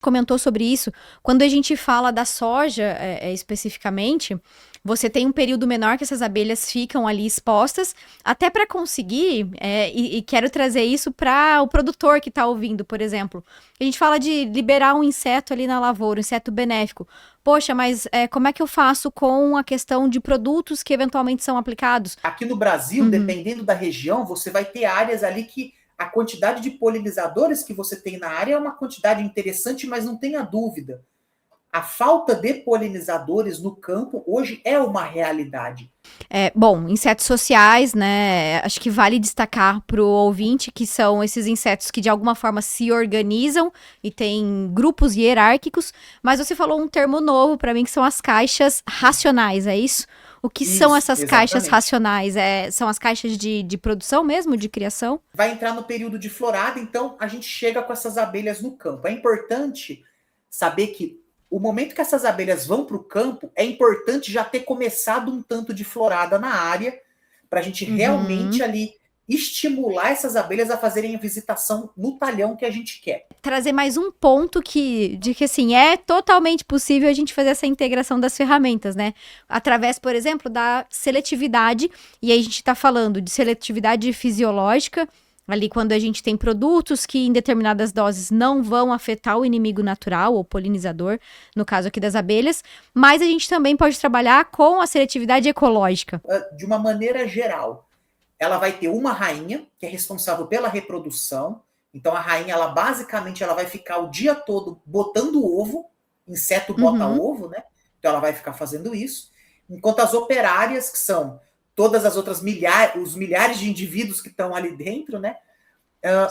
comentou sobre isso. Quando a gente fala da soja, especificamente, você tem um período menor que essas abelhas ficam ali expostas, até para conseguir, e quero trazer isso para o produtor que está ouvindo, por exemplo. A gente fala de liberar um inseto ali na lavoura, um inseto benéfico. Poxa, mas como é que eu faço com a questão de produtos que eventualmente são aplicados? Aqui no Brasil, dependendo da região, você vai ter áreas ali que a quantidade de polinizadores que você tem na área é uma quantidade interessante, mas não tenha dúvida. A falta de polinizadores no campo hoje é uma realidade. Bom, insetos sociais, né? Acho que vale destacar para o ouvinte que são esses insetos que de alguma forma se organizam e têm grupos hierárquicos. Mas você falou um termo novo para mim que são as caixas racionais, é isso? O que são Isso, essas caixas exatamente. racionais? São as caixas de produção mesmo, de criação? Vai entrar no período de florada, então a gente chega com essas abelhas no campo. É importante saber que o momento que essas abelhas vão para o campo, é importante já ter começado um tanto de florada na área, para a gente realmente ali estimular essas abelhas a fazerem a visitação no talhão que a gente quer. Trazer mais um ponto de que assim, é totalmente possível a gente fazer essa integração das ferramentas, né? Através, por exemplo, da seletividade, e aí a gente está falando de seletividade fisiológica, ali quando a gente tem produtos que em determinadas doses não vão afetar o inimigo natural, ou polinizador, no caso aqui das abelhas, mas a gente também pode trabalhar com a seletividade ecológica. De uma maneira geral, ela vai ter uma rainha, que é responsável pela reprodução. Então a rainha, ela basicamente ela vai ficar o dia todo botando ovo, inseto bota ovo, né? Então ela vai ficar fazendo isso. Enquanto as operárias, que são todas as outras os milhares de indivíduos que estão ali dentro, né?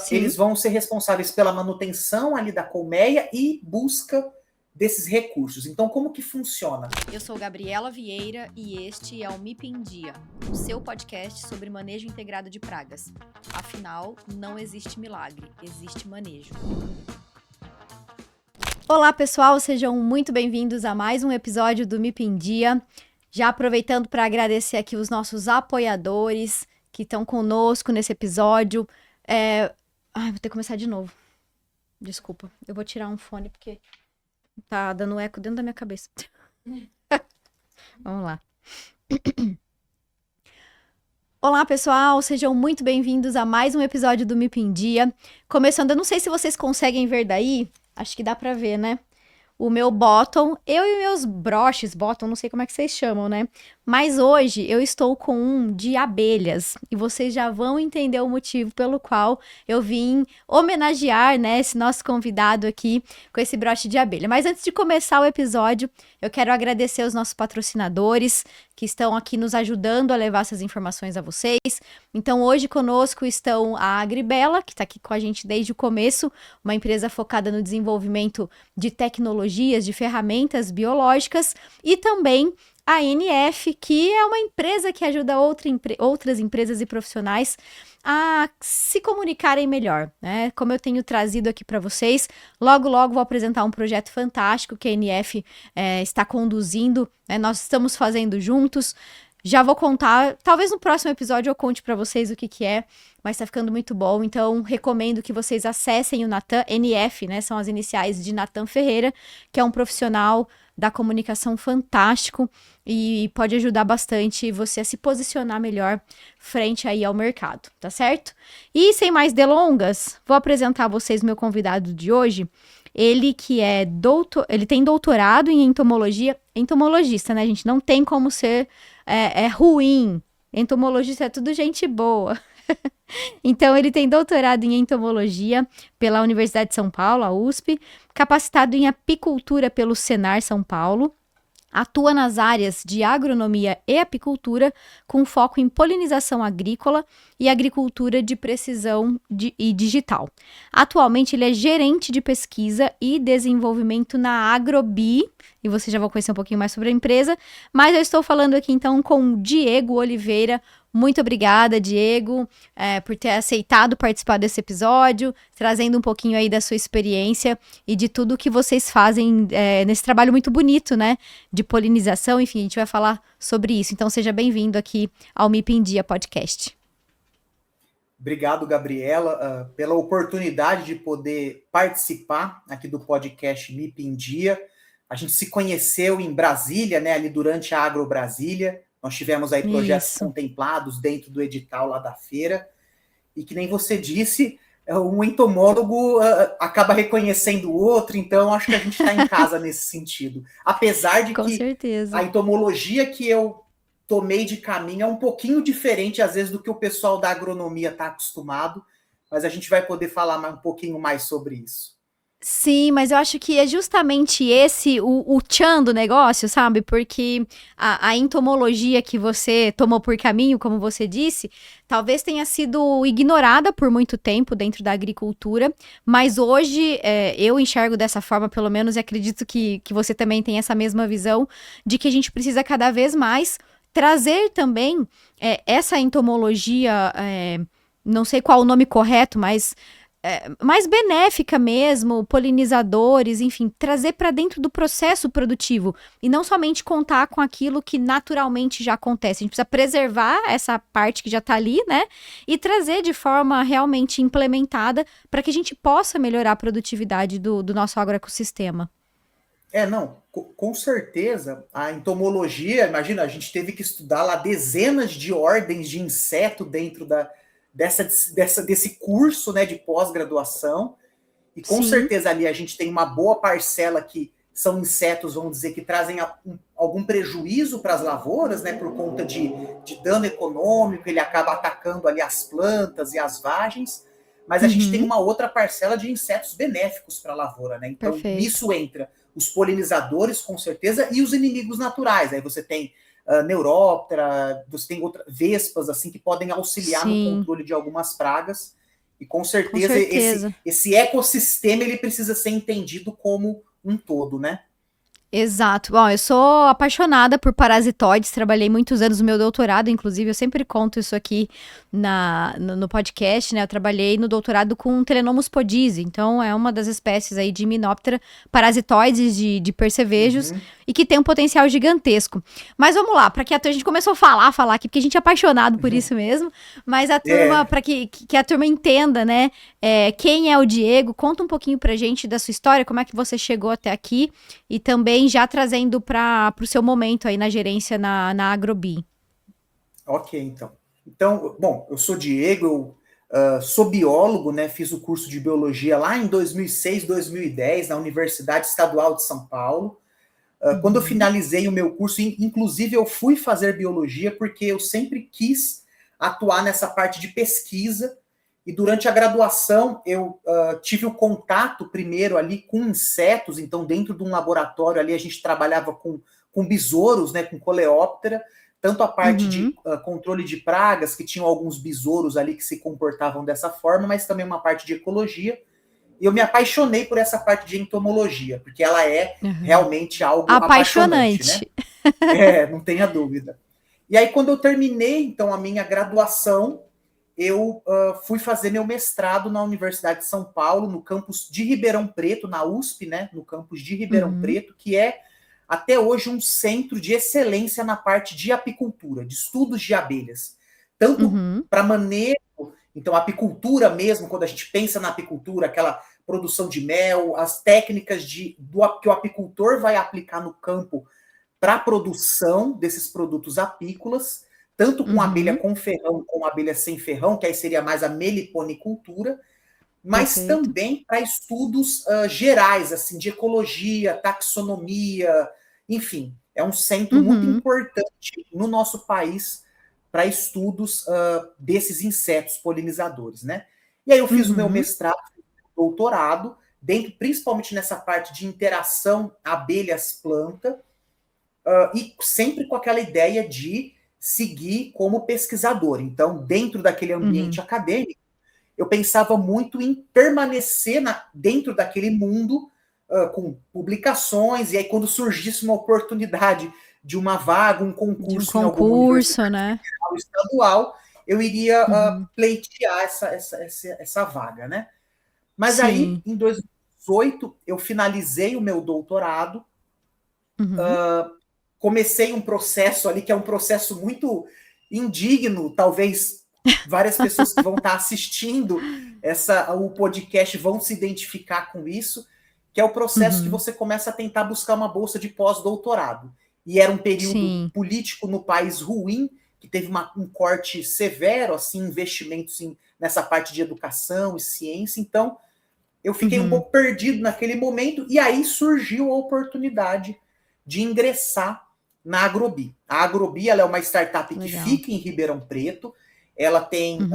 Eles vão ser responsáveis pela manutenção ali da colmeia e busca desses recursos. Então, como que funciona? Eu sou Gabriela Vieira e este é o MIP em Dia, o seu podcast sobre manejo integrado de pragas. Afinal, não existe milagre, existe manejo. Olá, pessoal, sejam muito bem-vindos a mais um episódio do MIP em Dia. Já aproveitando para agradecer aqui os nossos apoiadores que estão conosco nesse episódio. Vou ter que começar de novo. Desculpa, eu vou tirar um fone porque tá dando eco dentro da minha cabeça. Vamos lá. Olá, pessoal, sejam muito bem-vindos a mais um episódio do MIP em Dia. Começando, eu não sei se vocês conseguem ver daí, acho que dá pra ver, né? O meu bottom, eu e meus broches, bottom, não sei como é que vocês chamam, né? Mas hoje eu estou com um de abelhas e vocês já vão entender o motivo pelo qual eu vim homenagear, né, esse nosso convidado aqui com esse broche de abelha. Mas antes de começar o episódio, eu quero agradecer os nossos patrocinadores que estão aqui nos ajudando a levar essas informações a vocês. Então hoje conosco estão a Agribela, que está aqui com a gente desde o começo, uma empresa focada no desenvolvimento de tecnologias, de ferramentas biológicas, e também a NF, que é uma empresa que ajuda outras empresas e profissionais a se comunicarem melhor, né? Como eu tenho trazido aqui para vocês, logo vou apresentar um projeto fantástico que a NF está conduzindo, né? Nós estamos fazendo juntos. Já vou contar, talvez no próximo episódio eu conte para vocês o que é, mas tá ficando muito bom, então recomendo que vocês acessem o Natan, NF, né, são as iniciais de Natan Ferreira, que é um profissional da comunicação fantástico e pode ajudar bastante você a se posicionar melhor frente aí ao mercado, tá certo? E sem mais delongas, vou apresentar a vocês meu convidado de hoje. Ele que ele tem doutorado em entomologista, né, gente? Não tem como ser ruim. Entomologista é tudo gente boa. Então, ele tem doutorado em entomologia pela Universidade de São Paulo, a USP, capacitado em apicultura pelo Senar São Paulo, atua nas áreas de agronomia e apicultura, com foco em polinização agrícola e agricultura de precisão e digital. Atualmente, ele é gerente de pesquisa e desenvolvimento na Agrobi, e você já vai conhecer um pouquinho mais sobre a empresa, mas eu estou falando aqui então com Diego Oliveira. Muito obrigada, Diego, por ter aceitado participar desse episódio, trazendo um pouquinho aí da sua experiência e de tudo que vocês fazem nesse trabalho muito bonito, né, de polinização. Enfim, a gente vai falar sobre isso. Então, seja bem-vindo aqui ao MIP em Dia podcast. Obrigado, Gabriela, pela oportunidade de poder participar aqui do podcast MIP em Dia. A gente se conheceu em Brasília, né, ali durante a Agro Brasília. Nós tivemos aí projetos Isso. contemplados dentro do edital lá da feira. E que nem você disse, um entomólogo acaba reconhecendo o outro, então acho que a gente está em casa nesse sentido. Apesar de Com que a certeza. entomologia que eu tomei de caminho é um pouquinho diferente, às vezes, do que o pessoal da agronomia está acostumado, mas a gente vai poder falar um pouquinho mais sobre isso. Sim, mas eu acho que é justamente esse o tchan do negócio, sabe? Porque a entomologia que você tomou por caminho, como você disse, talvez tenha sido ignorada por muito tempo dentro da agricultura, mas hoje eu enxergo dessa forma, pelo menos, e acredito que você também tem essa mesma visão, de que a gente precisa cada vez mais trazer também essa entomologia, não sei qual o nome correto, mas mais benéfica mesmo, polinizadores, enfim, trazer para dentro do processo produtivo e não somente contar com aquilo que naturalmente já acontece. A gente precisa preservar essa parte que já está ali, né? E trazer de forma realmente implementada para que a gente possa melhorar a produtividade do nosso agroecossistema. Não, com certeza, a entomologia, imagina, a gente teve que estudar lá dezenas de ordens de inseto dentro desse curso, né, de pós-graduação, e com Sim. certeza ali a gente tem uma boa parcela que são insetos, vamos dizer, que trazem algum prejuízo para as lavouras, né, por conta de dano econômico, ele acaba atacando ali as plantas e as vagens, mas a gente tem Uhum. uma outra parcela de insetos benéficos para a lavoura, né? Então, Perfeito. nisso entra os polinizadores, com certeza, e os inimigos naturais. Aí você tem neuróptera, você tem vespas, assim, que podem auxiliar no Sim, controle de algumas pragas. E com com certeza certeza. esse ecossistema ele precisa ser entendido como um todo, né? Exato. Bom, eu sou apaixonada por parasitoides, trabalhei muitos anos no meu doutorado, inclusive, eu sempre conto isso aqui no podcast, né? Eu trabalhei no doutorado com Telenomus podise, então é uma das espécies aí de Hymenoptera parasitoides de percevejos Uhum. e que tem um potencial gigantesco. Mas vamos lá, para que a gente começou a falar aqui, porque a gente é apaixonado por isso mesmo, mas a turma, É, para que a turma entenda, né? Quem é o Diego, conta um pouquinho pra gente da sua história, como é que você chegou até aqui e também já trazendo para o seu momento aí na gerência na Agrobi. ok, então. Então, bom, eu sou Diego, eu sou biólogo, né? Fiz o curso de biologia lá em 2006, 2010, na Universidade Estadual de São Paulo. Quando eu Uhum, finalizei o meu curso, inclusive eu fui fazer biologia porque eu sempre quis atuar nessa parte de pesquisa. E durante a graduação eu tive o contato primeiro ali com insetos. Então, dentro de um laboratório ali a gente trabalhava com besouros, né, com coleóptera, tanto a parte uhum, de controle de pragas, que tinham alguns besouros ali que se comportavam dessa forma, mas também uma parte de ecologia. E eu me apaixonei por essa parte de entomologia, porque ela é uhum. realmente algo apaixonante, né? Apaixonante. Não tenha dúvida. E aí, quando eu terminei, então, a minha graduação, eu fui fazer meu mestrado na Universidade de São Paulo, no campus de Ribeirão Preto, na USP, né? No campus de Ribeirão Uhum, Preto, que é até hoje um centro de excelência na parte de apicultura, de estudos de abelhas. Tanto uhum, para manejo, então, apicultura mesmo, quando a gente pensa na apicultura, aquela produção de mel, as técnicas que o apicultor vai aplicar no campo para a produção desses produtos apícolas, tanto com abelha uhum. com ferrão como abelha sem ferrão, que aí seria mais a meliponicultura, mas Perfeito. também para estudos gerais, assim, de ecologia, taxonomia, enfim, é um centro muito Uhum, importante no nosso país para estudos desses insetos polinizadores, né? E aí eu fiz o meu uhum, mestrado, doutorado, dentro principalmente nessa parte de interação abelhas-planta, e sempre com aquela ideia de seguir como pesquisador. Então, dentro daquele uhum. ambiente acadêmico, eu pensava muito em permanecer dentro daquele mundo com publicações, e aí quando surgisse uma oportunidade de uma vaga, um De um concurso em alguma concurso, universidade né? federal, estadual, eu iria Uhum. pleitear essa vaga, né? Mas aí, Sim. em 2018, eu finalizei o meu doutorado, Uhum, comecei um processo ali que é um processo muito indigno, talvez várias pessoas que vão estar assistindo o podcast vão se identificar com isso, que é o processo que Uhum. você começa a tentar buscar uma bolsa de pós-doutorado. E era um período Sim. político no país ruim, que teve um corte severo, assim, investimentos nessa parte de educação e ciência. Então, eu fiquei um Uhum. pouco perdido naquele momento, e aí surgiu a oportunidade de ingressar na Agrobi. A Agrobi, ela é uma startup que Legal. fica em Ribeirão Preto. Ela tem, Uhum.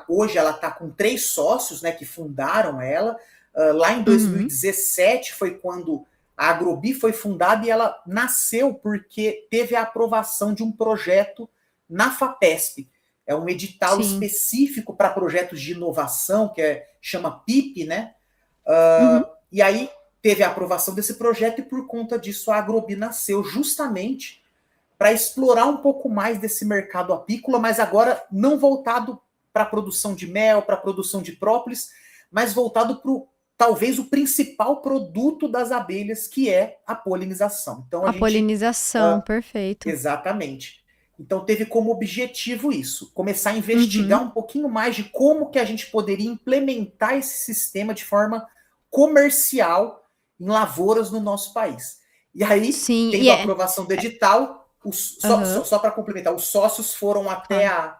hoje ela está com 3 sócios, né, que fundaram ela. Lá em Uhum. 2017 foi quando a Agrobi foi fundada, e ela nasceu porque teve a aprovação de um projeto na FAPESP. É um edital Sim. específico para projetos de inovação, chama PIP, né? Uhum. E aí teve a aprovação desse projeto, e por conta disso a Agrobi nasceu justamente para explorar um pouco mais desse mercado apícola, mas agora não voltado para a produção de mel, para a produção de própolis, mas voltado para talvez o principal produto das abelhas, que é a polinização. Então a A gente polinização, perfeito. exatamente. Então teve como objetivo isso, começar a investigar Uhum. um pouquinho mais de como que a gente poderia implementar esse sistema de forma comercial em lavouras no nosso país. E aí, Sim, e tendo a aprovação do edital, aham, só para complementar, os sócios foram até claro. a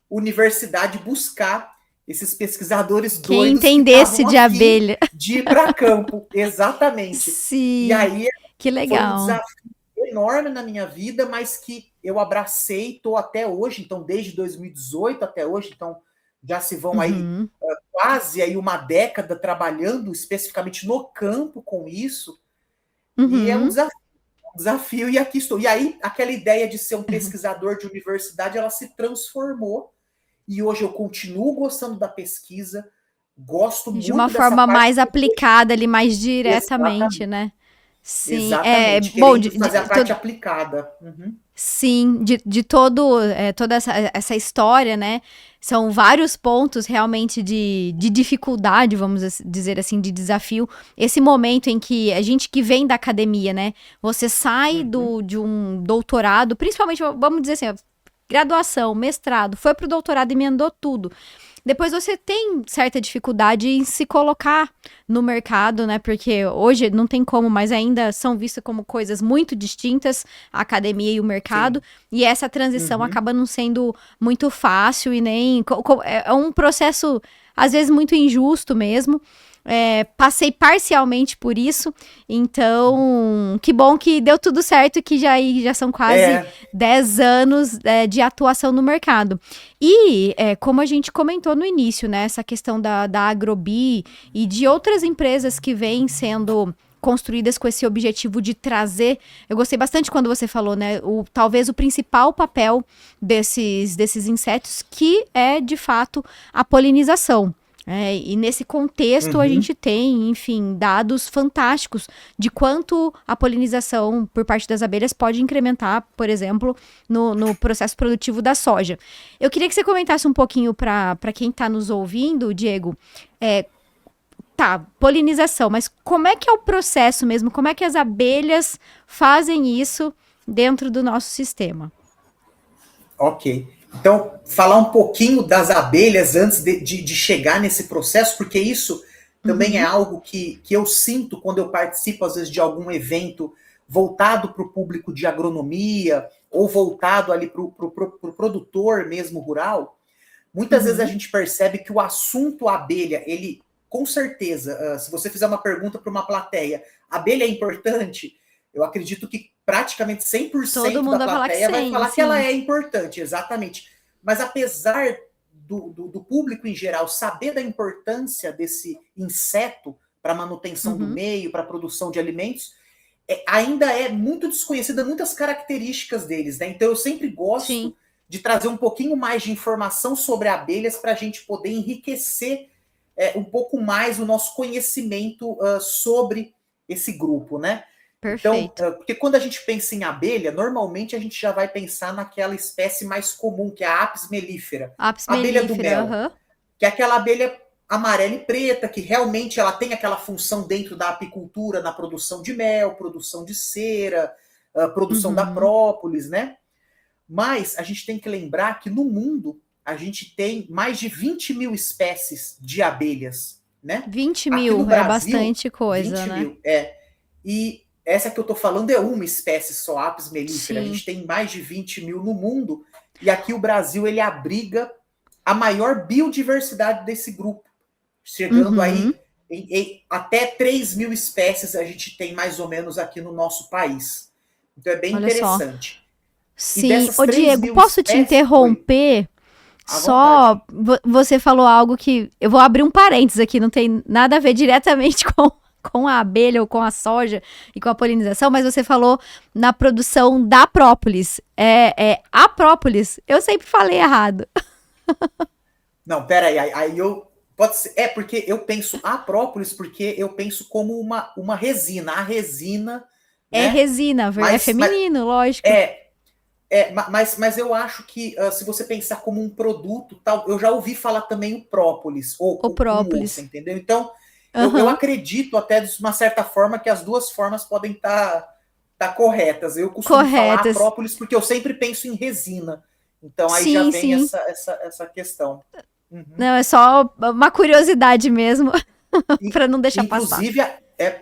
universidade buscar esses pesquisadores Quem doidos que entendesse estavam de afim abelha. de ir para campo. Exatamente. E Sim, aí que foi um legal. desafio enorme na minha vida, mas que eu abracei, estou até hoje, então desde 2018 até hoje, então já se vão aí Uhum. quase aí uma década trabalhando especificamente no campo com isso, e é Uhum. um desafio, e aqui estou. E aí aquela ideia de ser um pesquisador de universidade, ela se transformou, e hoje eu continuo gostando da pesquisa, gosto De uma muito dessa forma parte mais aplicada ali, mais diretamente, exatamente, né. Sim, exatamente, bom, querendo fazer a parte aplicada. Uhum. sim, de toda essa história, né, são vários pontos realmente de dificuldade, vamos dizer assim, de desafio. Esse momento em que a gente que vem da academia, né, você sai Uhum. de um doutorado, principalmente, vamos dizer assim, ó, graduação, mestrado, foi pro doutorado e emendou tudo. Depois você tem certa dificuldade em se colocar no mercado, né? Porque hoje não tem como, mas ainda são vistas como coisas muito distintas, a academia e o mercado. Sim. E essa transição Uhum. acaba não sendo muito fácil e nem. É um processo, às vezes, muito injusto mesmo. Passei parcialmente por isso, então que bom que deu tudo certo, que já são quase É. 10 anos de atuação no mercado. E como a gente comentou no início, né, essa questão da Agrobi e de outras empresas que vêm sendo construídas com esse objetivo de trazer. Eu gostei bastante quando você falou, né? Talvez o principal papel desses insetos, que é de fato a polinização. E nesse contexto a Uhum. gente tem, enfim, dados fantásticos de quanto a polinização por parte das abelhas pode incrementar, por exemplo, no processo produtivo da soja. Eu queria que você comentasse um pouquinho para quem está nos ouvindo, Diego. Tá, polinização, mas como é que é o processo mesmo? Como é que as abelhas fazem isso dentro do nosso sistema? Ok. Então, falar um pouquinho das abelhas antes de chegar nesse processo, porque isso também é Uhum, algo que eu sinto quando eu participo, às vezes, de algum evento voltado para o público de agronomia, ou voltado ali para o produtor mesmo rural. Muitas vezes a uhum, gente percebe que o assunto abelha, ele, com certeza, se você fizer uma pergunta para uma plateia, abelha é importante? Eu acredito que praticamente todo 100% da mundo vai falar que plateia vai sim, falar que ela sim. é importante, exatamente. Mas apesar do público em geral saber da importância desse inseto para a manutenção do Uhum, meio, para a produção de alimentos, ainda é muito desconhecida muitas características deles, né? Então eu sempre sim, gosto de trazer um pouquinho mais de informação sobre abelhas para a gente poder enriquecer um pouco mais o nosso conhecimento sobre esse grupo, né? Então, perfeito. porque quando a gente pensa em abelha, normalmente a gente já vai pensar naquela espécie mais comum, que é a Apis mellifera, Apis a abelha do mellifera, mel, aham. que é aquela abelha amarela e preta, que realmente ela tem aquela função dentro da apicultura, na produção de mel, produção de cera, produção da Uhum, própolis, né? Mas a gente tem que lembrar que no mundo a gente tem mais de 20 mil espécies de abelhas, né? 20 Aqui no mil é Brasil, bastante coisa, 20 né? mil, E essa que eu estou falando é uma espécie só, Apis mellifera. A Sim. gente tem mais de 20 mil no mundo, e aqui o Brasil, ele abriga a maior biodiversidade desse grupo, chegando Uhum. aí até 3 mil espécies a gente tem mais ou menos aqui no nosso país. Então é bem Olha só. interessante. E Sim. dessas Ô, 3 Diego, mil posso te espécies, oi, interromper? à vontade. Só você falou algo que eu vou abrir um parênteses aqui, não tem nada a ver diretamente com a abelha ou com a soja e com a polinização, mas você falou na produção da própolis. É a própolis. Eu sempre falei errado. Não, pera aí eu... Pode ser, porque eu penso a própolis, porque eu penso como uma resina. A resina, É né? resina, é Mas feminino, lógico. é, mas eu acho que se você pensar como um produto, tal, eu já ouvi falar também o própolis, ou O com osso, própolis. entendeu? Então, eu Aham. acredito até de uma certa forma que as duas formas podem tá corretas. Eu costumo falar a Corretas. própolis porque eu sempre penso em resina. Então aí já Sim, vem sim. essa questão. Uhum. Não, é só uma curiosidade mesmo, para não deixar passar. Inclusive,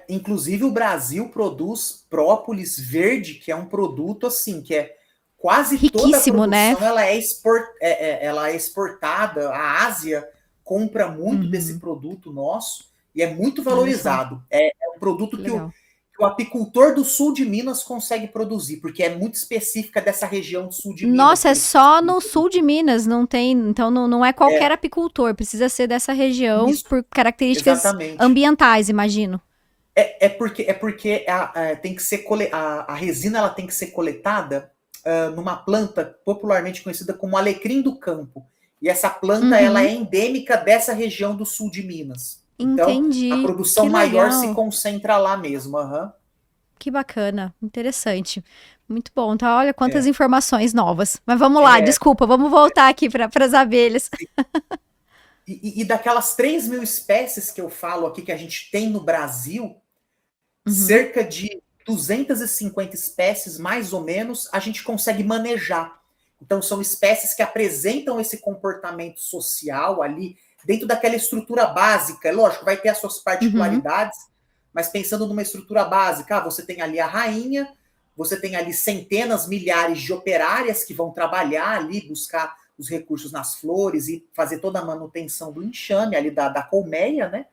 inclusive o Brasil produz própolis verde, que é um produto assim, que é quase toda a Riquíssimo, né? produção ela é exportada. A Ásia compra muito desse Uhum. produto nosso e é muito Olha só, valorizado. É um produto que legal. que o apicultor do sul de Minas consegue produzir, porque é muito específica dessa região do sul de Minas Nossa, que é eles só conseguem no sul produzir. de Minas, não tem, então não é qualquer É, apicultor, precisa ser dessa região isso, por características exatamente. ambientais, imagino. É porque tem que ser a resina ela tem que ser coletada numa planta popularmente conhecida como alecrim do campo. E essa planta ela é Uhum, endêmica dessa região do sul de Minas. Então, a entendi. produção Que maior se legal. concentra lá mesmo. Aham. Que bacana, interessante. Muito bom, tá? Olha quantas É, informações novas. Mas vamos lá, é, desculpa, vamos voltar aqui para as abelhas. e daquelas 3 mil espécies que eu falo aqui que a gente tem no Brasil, Uhum, cerca de 250 espécies, mais ou menos, a gente consegue manejar. Então, são espécies que apresentam esse comportamento social ali, dentro daquela estrutura básica. É lógico, vai ter as suas uhum, particularidades, mas pensando numa estrutura básica, você tem ali a rainha, você tem ali centenas, milhares de operárias que vão trabalhar ali, buscar os recursos nas flores e fazer toda a manutenção do enxame ali da colmeia, né?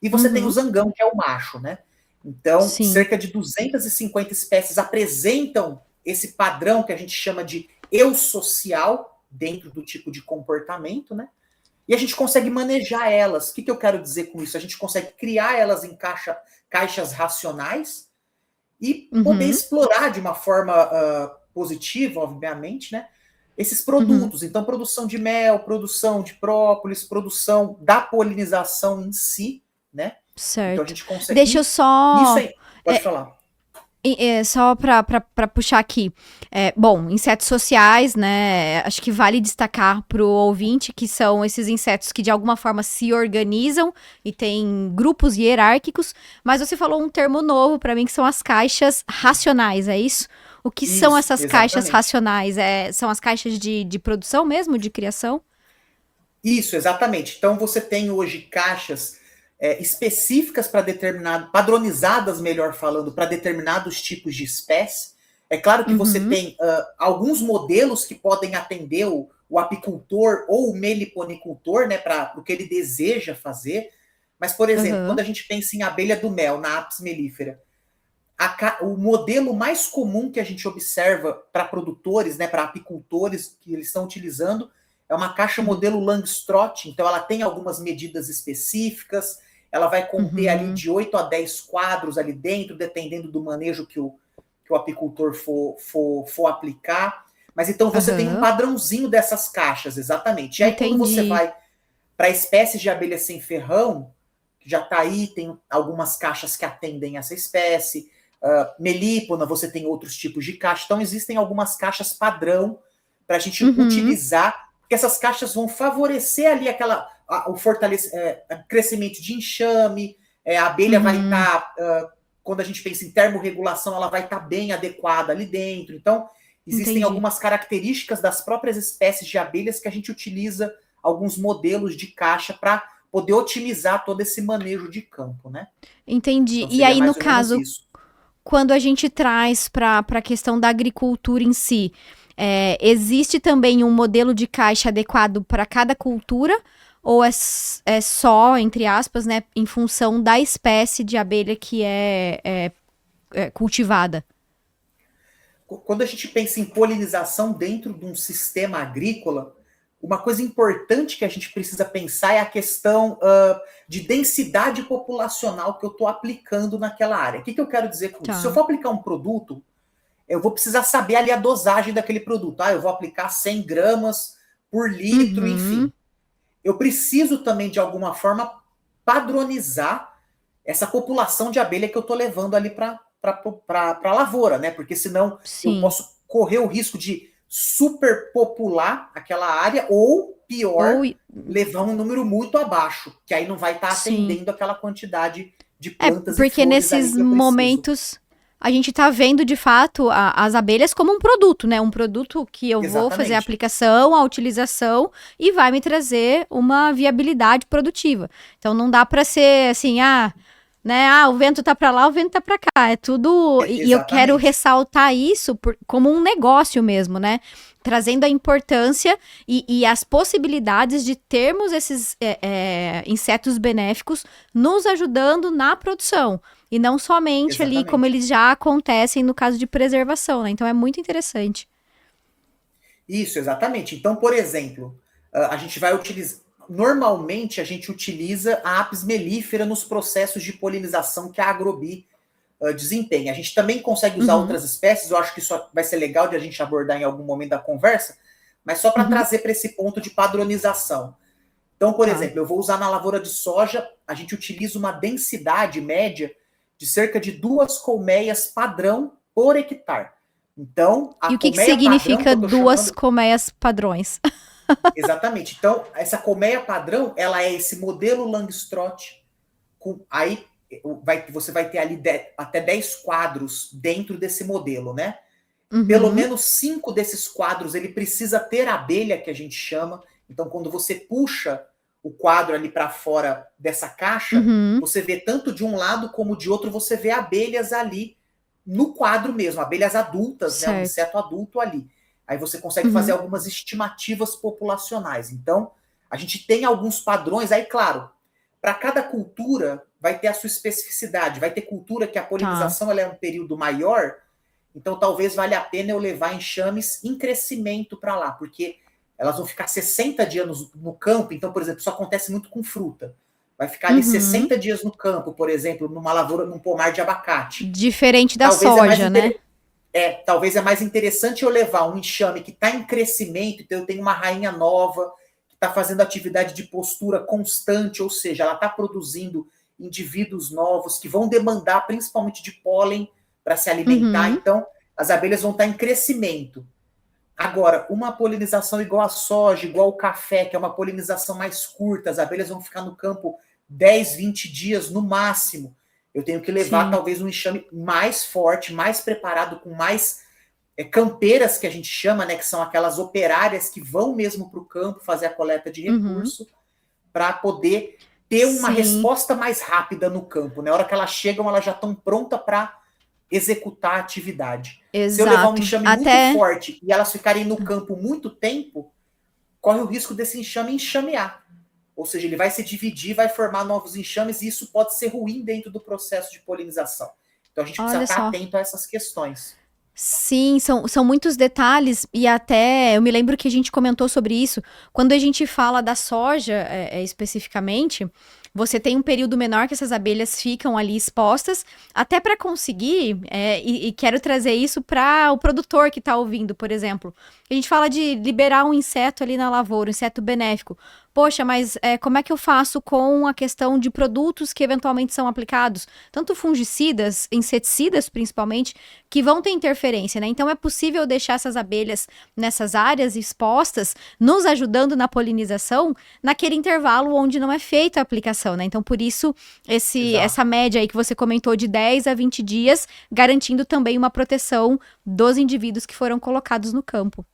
E você tem o uhum. zangão, que é o macho, né? Então, Sim. cerca de 250 espécies apresentam esse padrão que a gente chama de eu social dentro do tipo de comportamento, né? E a gente consegue manejar elas. O que eu quero dizer com isso? A gente consegue criar elas em caixas racionais e poder Uhum, explorar de uma forma positiva, obviamente, né? Esses uhum. produtos. Então, produção de mel, produção de própolis, produção da polinização em si, né? Então a Certo. gente consegue. Deixa eu E isso só. aí, pode falar. Só para puxar aqui. Bom, insetos sociais, né? Acho que vale destacar para o ouvinte que são esses insetos que de alguma forma se organizam e têm grupos hierárquicos. Mas você falou um termo novo para mim que são as caixas racionais, é isso? O que são Isso, essas caixas exatamente. racionais? São as caixas de produção mesmo, de criação? Isso, exatamente. Então você tem hoje caixas específicas para determinado, padronizadas, melhor falando, para determinados tipos de espécie. É claro que você Uhum, tem alguns modelos que podem atender o apicultor ou o meliponicultor, né, para o que ele deseja fazer. Mas, por exemplo, quando uhum, a gente pensa em abelha do mel, na Apis mellifera, o modelo mais comum que a gente observa para produtores, né, para apicultores que eles estão utilizando, é uma caixa uhum, modelo Langstroth. Então, ela tem algumas medidas específicas, ela vai conter ali uhum, de 8 a 10 quadros ali dentro, dependendo do manejo que o apicultor for aplicar. Mas então você tem um uhum. padrãozinho dessas caixas, exatamente. E aí, quando você Entendi. vai para espécies de abelha sem ferrão, que já está aí, tem algumas caixas que atendem essa espécie. Melípona, você tem outros tipos de caixa. Então, existem algumas caixas padrão para a gente Uhum, utilizar, porque essas caixas vão favorecer ali o crescimento de enxame, a abelha vai uhum. estar, quando a gente pensa em termorregulação, ela vai estar bem adequada ali dentro. Então, existem Entendi. algumas características das próprias espécies de abelhas que a gente utiliza alguns modelos de caixa para poder otimizar todo esse manejo de campo, né? Entendi. Então E seria aí, no mais ou menos caso, isso. quando a gente traz para a questão da agricultura em si, existe também um modelo de caixa adequado para cada cultura? Ou é só, entre aspas, né, em função da espécie de abelha que é cultivada? Quando a gente pensa em polinização dentro de um sistema agrícola, uma coisa importante que a gente precisa pensar é a questão de densidade populacional que eu estou aplicando naquela área. O que eu quero dizer com isso? Se eu Tá. for aplicar um produto, eu vou precisar saber ali a dosagem daquele produto. Eu vou aplicar 100 gramas por litro, Uhum. enfim. Eu preciso também, de alguma forma, padronizar essa população de abelha que eu estou levando ali para a lavoura, né? Porque senão eu Sim. posso correr o risco de superpopular aquela área ou, Ou, pior, levar um número muito abaixo, que aí não vai estar sim. atendendo aquela quantidade de plantas e Porque flores ali nesses que eu preciso. momentos a gente tá vendo de fato as abelhas como um produto, né? Um produto que eu vou fazer a Exatamente. aplicação, a utilização e vai me trazer uma viabilidade produtiva. Então não dá para ser assim, né? O vento tá para lá, o vento tá para cá. É tudo. E eu quero Exatamente. ressaltar isso como um negócio mesmo, né? Trazendo a importância e as possibilidades de termos esses insetos benéficos nos ajudando na produção. E não somente ali como Exatamente. eles já acontecem no caso de preservação, né? Então é muito interessante. Isso, exatamente. Então, por exemplo, a gente vai utilizar. Normalmente a gente utiliza a apis mellifera nos processos de polinização que a Agrobi desempenha. A gente também consegue usar Uhum, outras espécies, eu acho que isso vai ser legal de a gente abordar em algum momento da conversa, mas só para uhum, trazer para esse ponto de padronização. Então, por tá. exemplo, eu vou usar na lavoura de soja, a gente utiliza uma densidade média de cerca de 2 colmeias padrão por hectare. Então, a E o que colmeia padrão que significa eu estou duas chamando. colmeias padrões? Exatamente. Então, essa colmeia padrão, ela é esse modelo Langstroth, aí você vai ter ali até 10 quadros dentro desse modelo, né? Pelo Uhum, menos 5 desses quadros, ele precisa ter abelha, que a gente chama. Então, quando você puxa o quadro ali para fora dessa caixa, uhum, você vê tanto de um lado como de outro, você vê abelhas ali no quadro mesmo, abelhas adultas, né? Um certo. inseto adulto ali. Aí você consegue fazer Uhum, algumas estimativas populacionais. Então, a gente tem alguns padrões, aí, claro, para cada cultura vai ter a sua especificidade. Vai ter cultura que a tá. polinização ela é um período maior, então talvez valha a pena eu levar enxames em crescimento para lá, porque elas vão ficar 60 dias no campo. Então, por exemplo, isso acontece muito com fruta. Vai ficar ali Uhum. 60 dias no campo, por exemplo, numa lavoura, num pomar de abacate. Diferente da Talvez é mais soja, né? talvez é mais interessante eu levar um enxame que está em crescimento, então eu tenho uma rainha nova que está fazendo atividade de postura constante, ou seja, ela está produzindo indivíduos novos que vão demandar principalmente de pólen para se alimentar. Uhum. Então, as abelhas vão estar em crescimento. Agora, uma polinização igual a soja, igual o café, que é uma polinização mais curta, as abelhas vão ficar no campo 10, 20 dias no máximo. Eu tenho que levar Sim. talvez um enxame mais forte, mais preparado, com mais campeiras, que a gente chama, né, que são aquelas operárias que vão mesmo para o campo fazer a coleta de Uhum. recurso, para poder ter uma Sim. resposta mais rápida no campo. Na hora que elas chegam, elas já estão prontas para executar a atividade. Se eu levar um Exato. enxame muito Até. forte e elas ficarem no campo muito tempo, corre o risco desse enxame enxamear. Ou seja, ele vai se dividir, vai formar novos enxames, e isso pode ser ruim dentro do processo de polinização. Então a gente precisa Olha estar só. atento a essas questões. Sim, são muitos detalhes, e até eu me lembro que a gente comentou sobre isso. Quando a gente fala da soja, especificamente, você tem um período menor que essas abelhas ficam ali expostas, até para conseguir, e quero trazer isso para o produtor que está ouvindo, por exemplo. A gente fala de liberar um inseto ali na lavoura, um inseto benéfico. poxa, mas como é que eu faço com a questão de produtos que eventualmente são aplicados, tanto fungicidas, inseticidas principalmente, que vão ter interferência, né? Então é possível deixar essas abelhas nessas áreas expostas, nos ajudando na polinização, naquele intervalo onde não é feita a aplicação, né? Então por isso essa Exato. média aí que você comentou de 10 a 20 dias, garantindo também uma proteção dos indivíduos que foram colocados no campo.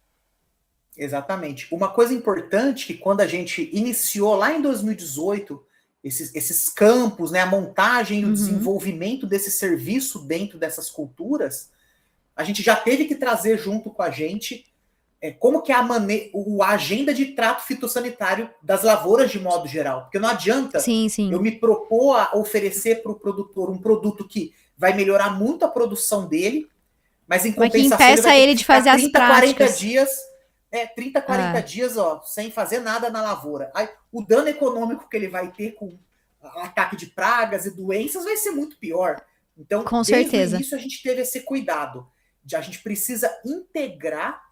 Exatamente. Uma coisa importante que quando a gente iniciou lá em 2018 esses campos, né, a montagem e o Uhum. desenvolvimento desse serviço dentro dessas culturas, a gente já teve que trazer junto com a gente como que é a agenda de trato fitossanitário das lavouras de modo geral. Porque não adianta Sim, eu sim. me propor a oferecer para o produtor um produto que vai melhorar muito a produção dele, mas em Mas que compensação ele vai impeça ter ele que de ficar fazer as 30, 40 práticas. dias, 30, 40 Ah, dias, ó, sem fazer nada na lavoura. Aí, o dano econômico que ele vai ter com ataque de pragas e doenças vai ser muito pior. Então, com desde o certeza. início, a gente teve esse cuidado. A gente precisa integrar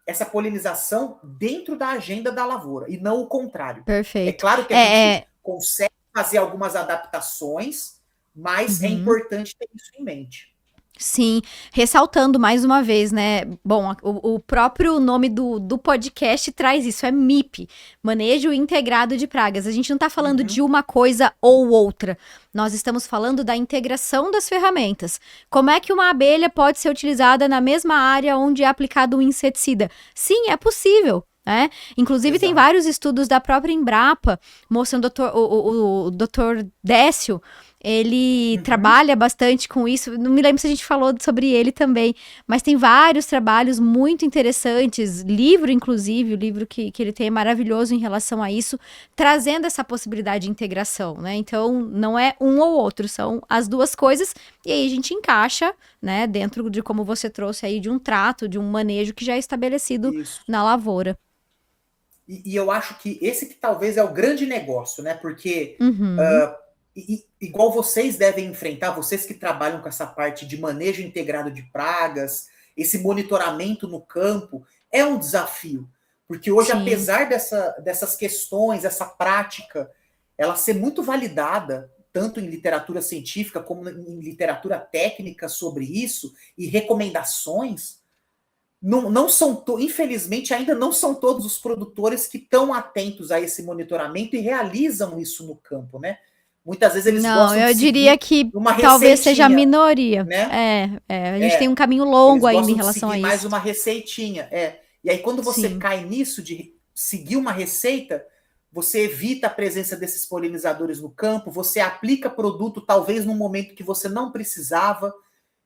essa polinização dentro da agenda da lavoura, e não o contrário. É Perfeito. claro que a É, gente consegue fazer algumas adaptações, mas é uhum. importante ter isso em mente. Sim, ressaltando mais uma vez, né? Bom, o próprio nome do podcast traz isso, é MIP, Manejo Integrado de Pragas. A gente não está falando de Uhum. uma coisa ou outra, nós estamos falando da integração das ferramentas. Como é que uma abelha pode ser utilizada na mesma área onde é aplicado um inseticida? Sim, é possível. Né? Inclusive, tem Exato. vários estudos da própria Embrapa mostrando o doutor Décio. Ele Uhum. trabalha bastante com isso. Não me lembro se a gente falou sobre ele também, mas tem vários trabalhos muito interessantes. Livro, inclusive, o livro que ele tem é maravilhoso em relação a isso, trazendo essa possibilidade de integração, né? Então, não é um ou outro, são as duas coisas, e aí a gente encaixa, né, dentro de como você trouxe aí, de um trato, de um manejo que já é estabelecido Isso. na lavoura. E eu acho que esse que talvez é o grande negócio, né? Porque Uhum. igual vocês devem enfrentar, vocês que trabalham com essa parte de manejo integrado de pragas, esse monitoramento no campo, é um desafio. Porque hoje, Sim. apesar dessas questões, essa prática, ela ser muito validada, tanto em literatura científica como em literatura técnica sobre isso, e recomendações, não são, infelizmente, ainda não são todos os produtores que estão atentos a esse monitoramento e realizam isso no campo, né? Muitas vezes eles Não, gostam de eu diria seguir que uma talvez seja a receitinha, minoria. né? A gente tem um caminho longo Eles ainda em gostam de relação a seguir mais isso. uma receitinha. E aí, quando você Sim. cai nisso de seguir uma receita, você evita a presença desses polinizadores no campo, você aplica produto talvez num momento que você não precisava.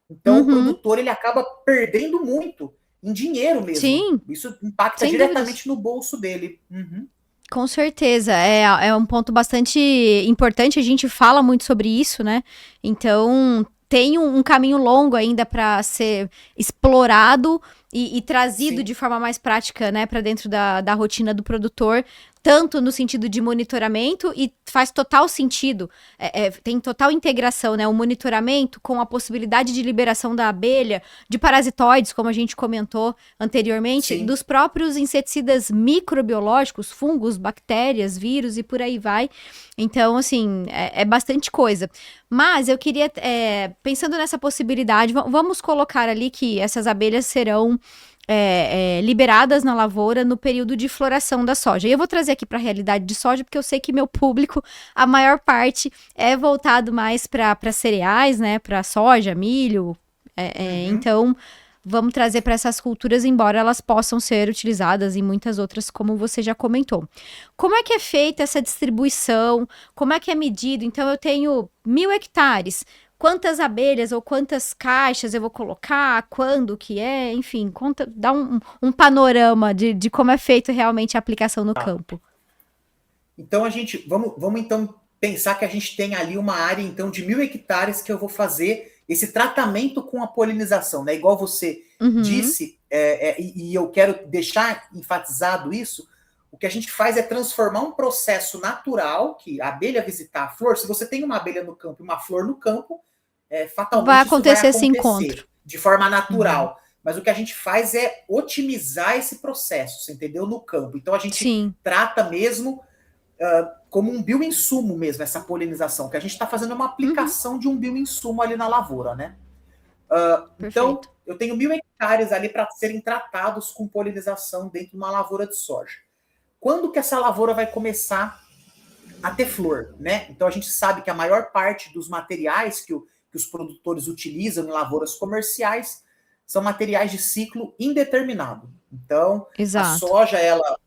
Então, o Uhum. produtor ele acaba perdendo muito em dinheiro mesmo. Sim, Isso impacta sem dúvidas. diretamente no bolso dele. Uhum. Com certeza. É um ponto bastante importante. A gente fala muito sobre isso, né? Então, tem um caminho longo ainda para ser explorado e trazido de Sim, forma mais prática, né, para dentro da rotina do produtor, tanto no sentido de monitoramento, e faz total sentido, tem total integração, né, o monitoramento com a possibilidade de liberação da abelha, de parasitoides, como a gente comentou anteriormente, sim. dos próprios inseticidas microbiológicos, fungos, bactérias, vírus e por aí vai. Então, assim, é bastante coisa. Mas eu queria, pensando nessa possibilidade, vamos colocar ali que essas abelhas serão liberadas na lavoura no período de floração da soja. E eu vou trazer aqui para a realidade de soja, porque eu sei que meu público, a maior parte, é voltado mais para cereais, né? Para soja, milho. Uhum. Então, vamos trazer para essas culturas, embora elas possam ser utilizadas em muitas outras, como você já comentou. Como é que é feita essa distribuição? Como é que é medido? Então, eu tenho 1.000 hectares. Quantas abelhas ou quantas caixas eu vou colocar? Quando que é? Enfim, conta, dá um panorama de como é feito realmente a aplicação no Tá. campo. Então a gente vamos então pensar que a gente tem ali uma área então de 1.000 hectares que eu vou fazer esse tratamento com a polinização, né? Igual você Uhum. disse, e eu quero deixar enfatizado isso. O que a gente faz é transformar um processo natural, que a abelha visitar a flor. Se você tem uma abelha no campo e uma flor no campo, Vai fatalmente isso vai acontecer esse encontro. acontecer de forma Uhum. natural. Mas o que a gente faz é otimizar esse processo, você entendeu? No campo. Então a gente Sim. trata mesmo. como um bioinsumo mesmo, essa polinização, que a gente está fazendo uma aplicação de um bioinsumo ali na lavoura, né? Então, Perfeito. eu tenho 1.000 hectares ali para serem tratados com polinização dentro de uma lavoura de soja. Quando que essa lavoura vai começar a ter flor, né? Então a gente sabe que a maior parte dos materiais que os produtores utilizam em lavouras comerciais são materiais de ciclo indeterminado. Então, a Exato. soja, ela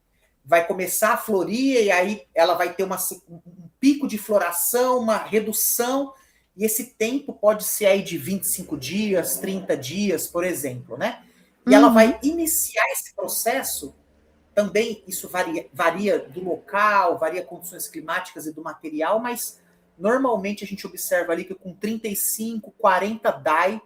vai começar a florir e aí ela vai ter um pico de floração, uma redução, e esse tempo pode ser aí de 25 dias, 30 dias, por exemplo, né? E ela Uhum. vai iniciar esse processo também, isso varia do local, varia condições climáticas e do material, mas normalmente a gente observa ali que com 35, 40 DAI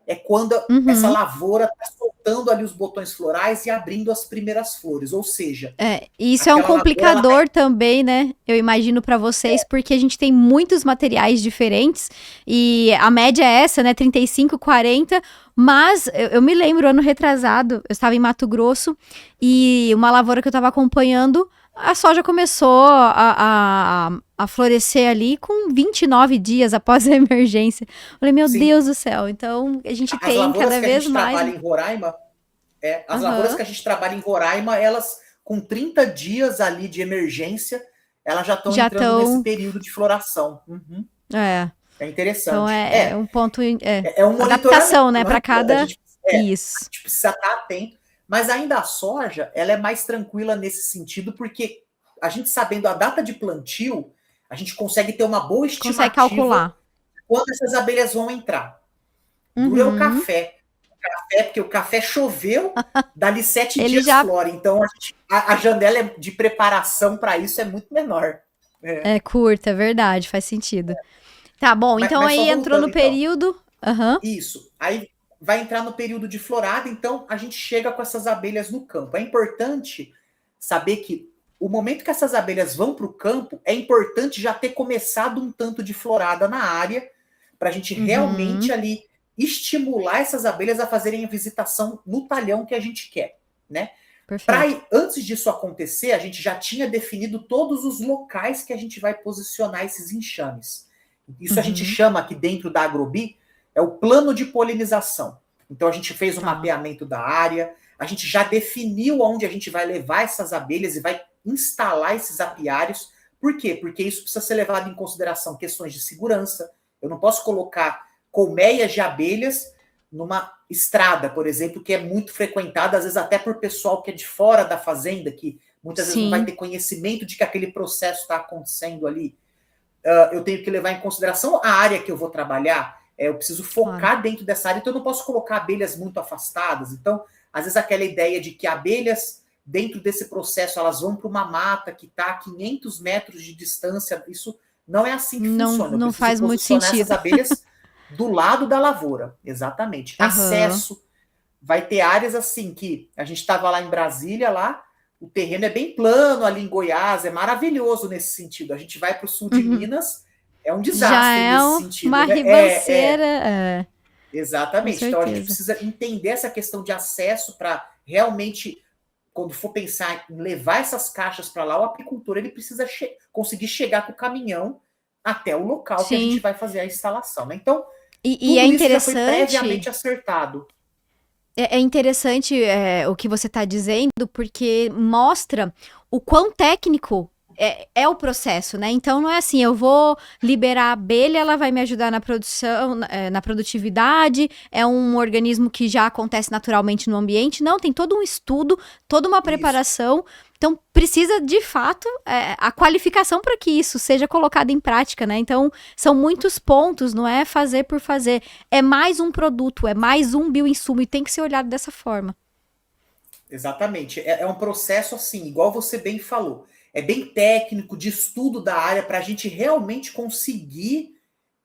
é quando essa Uhum. lavoura está soltando ali os botões florais e abrindo as primeiras flores, ou seja, E isso é um aquela lavoura ela complicador também, né? Eu imagino para vocês, porque a gente tem muitos materiais diferentes e a média é essa, né? 35, 40. Mas eu me lembro, ano retrasado, eu estava em Mato Grosso e uma lavoura que eu estava acompanhando, a soja começou a florescer ali com 29 dias após a emergência. Eu falei, meu sim, Deus do céu. Então, a gente as tem lavouras cada que a vez gente mais. trabalha em Roraima, as lavouras Aham. que a gente trabalha em Roraima, elas com 30 dias ali de emergência, elas já estão Já entrando nesse estão. período de floração. Uhum. É. É Então interessante. é um ponto. É um monitoramento, Adaptação, né, não é? para cada. A Isso. gente precisa estar atento. Mas ainda a soja, ela é mais tranquila nesse sentido, porque a gente sabendo a data de plantio, a gente consegue ter uma boa Consegue estimativa calcular. de quando essas abelhas vão entrar. Dura é o Uhum. café. Porque o café choveu, dali 7 Ele dias já flora. Então a janela de preparação para isso é muito menor. É. é curta, é verdade, faz sentido. Tá bom, então Mas só aí entrou voltando no então. período. Aham. Isso. Aí vai entrar no período de florada, então a gente chega com essas abelhas no campo. É importante saber que o momento que essas abelhas vão para o campo, é importante já ter começado um tanto de florada na área, para a gente realmente Uhum. ali estimular essas abelhas a fazerem a visitação no talhão que a gente quer, né? Perfeito. Antes disso acontecer, a gente já tinha definido todos os locais que a gente vai posicionar esses enxames. Isso a gente Uhum. chama aqui dentro da Agrobi, é o plano de polinização. Então a gente fez o Tá. mapeamento da área, a gente já definiu onde a gente vai levar essas abelhas e vai instalar esses apiários. Por quê? Porque isso precisa ser levado em consideração questões de segurança. Eu não posso colocar colmeias de abelhas numa estrada, por exemplo, que é muito frequentada, às vezes até por pessoal que é de fora da fazenda, que muitas vezes não vai Sim. ter conhecimento de que aquele processo está acontecendo ali. Eu tenho que levar em consideração a área que eu vou trabalhar. Eu preciso Claro. focar dentro dessa área, então eu não posso colocar abelhas muito afastadas. Então, às vezes aquela ideia de que abelhas dentro desse processo elas vão para uma mata que está a 500 metros de distância, isso não é assim que Não, funciona. Eu não preciso faz muito posicionar essas sentido. abelhas do lado da lavoura, exatamente. Aham. Acesso, vai ter áreas assim que a gente estava lá em Brasília, lá o terreno é bem plano ali em Goiás, é maravilhoso nesse sentido. A gente vai para o sul de Uhum. Minas, é um Já desastre é nesse uma sentido, né? ribanceira. É, com Exatamente. Então a gente certeza. precisa entender essa questão de acesso para realmente, quando for pensar em levar essas caixas para lá, o apicultor ele precisa conseguir chegar com o caminhão até o local que a gente Sim. vai fazer a instalação. Né? Então, E é tudo isso já foi interessante. previamente acertado. É interessante o que você está dizendo, porque mostra o quão técnico é o processo, né? Então não é assim, eu vou liberar a abelha, ela vai me ajudar na produção, na produtividade, é um organismo que já acontece naturalmente no ambiente. Não, tem todo um estudo, toda uma Isso. preparação. Então precisa, de fato, a qualificação para que isso seja colocado em prática, né? Então são muitos pontos, não é fazer por fazer. É mais um produto, é mais um bioinsumo e tem que ser olhado dessa forma. Exatamente. É um processo assim, igual você bem falou. É bem técnico, de estudo da área, para a gente realmente conseguir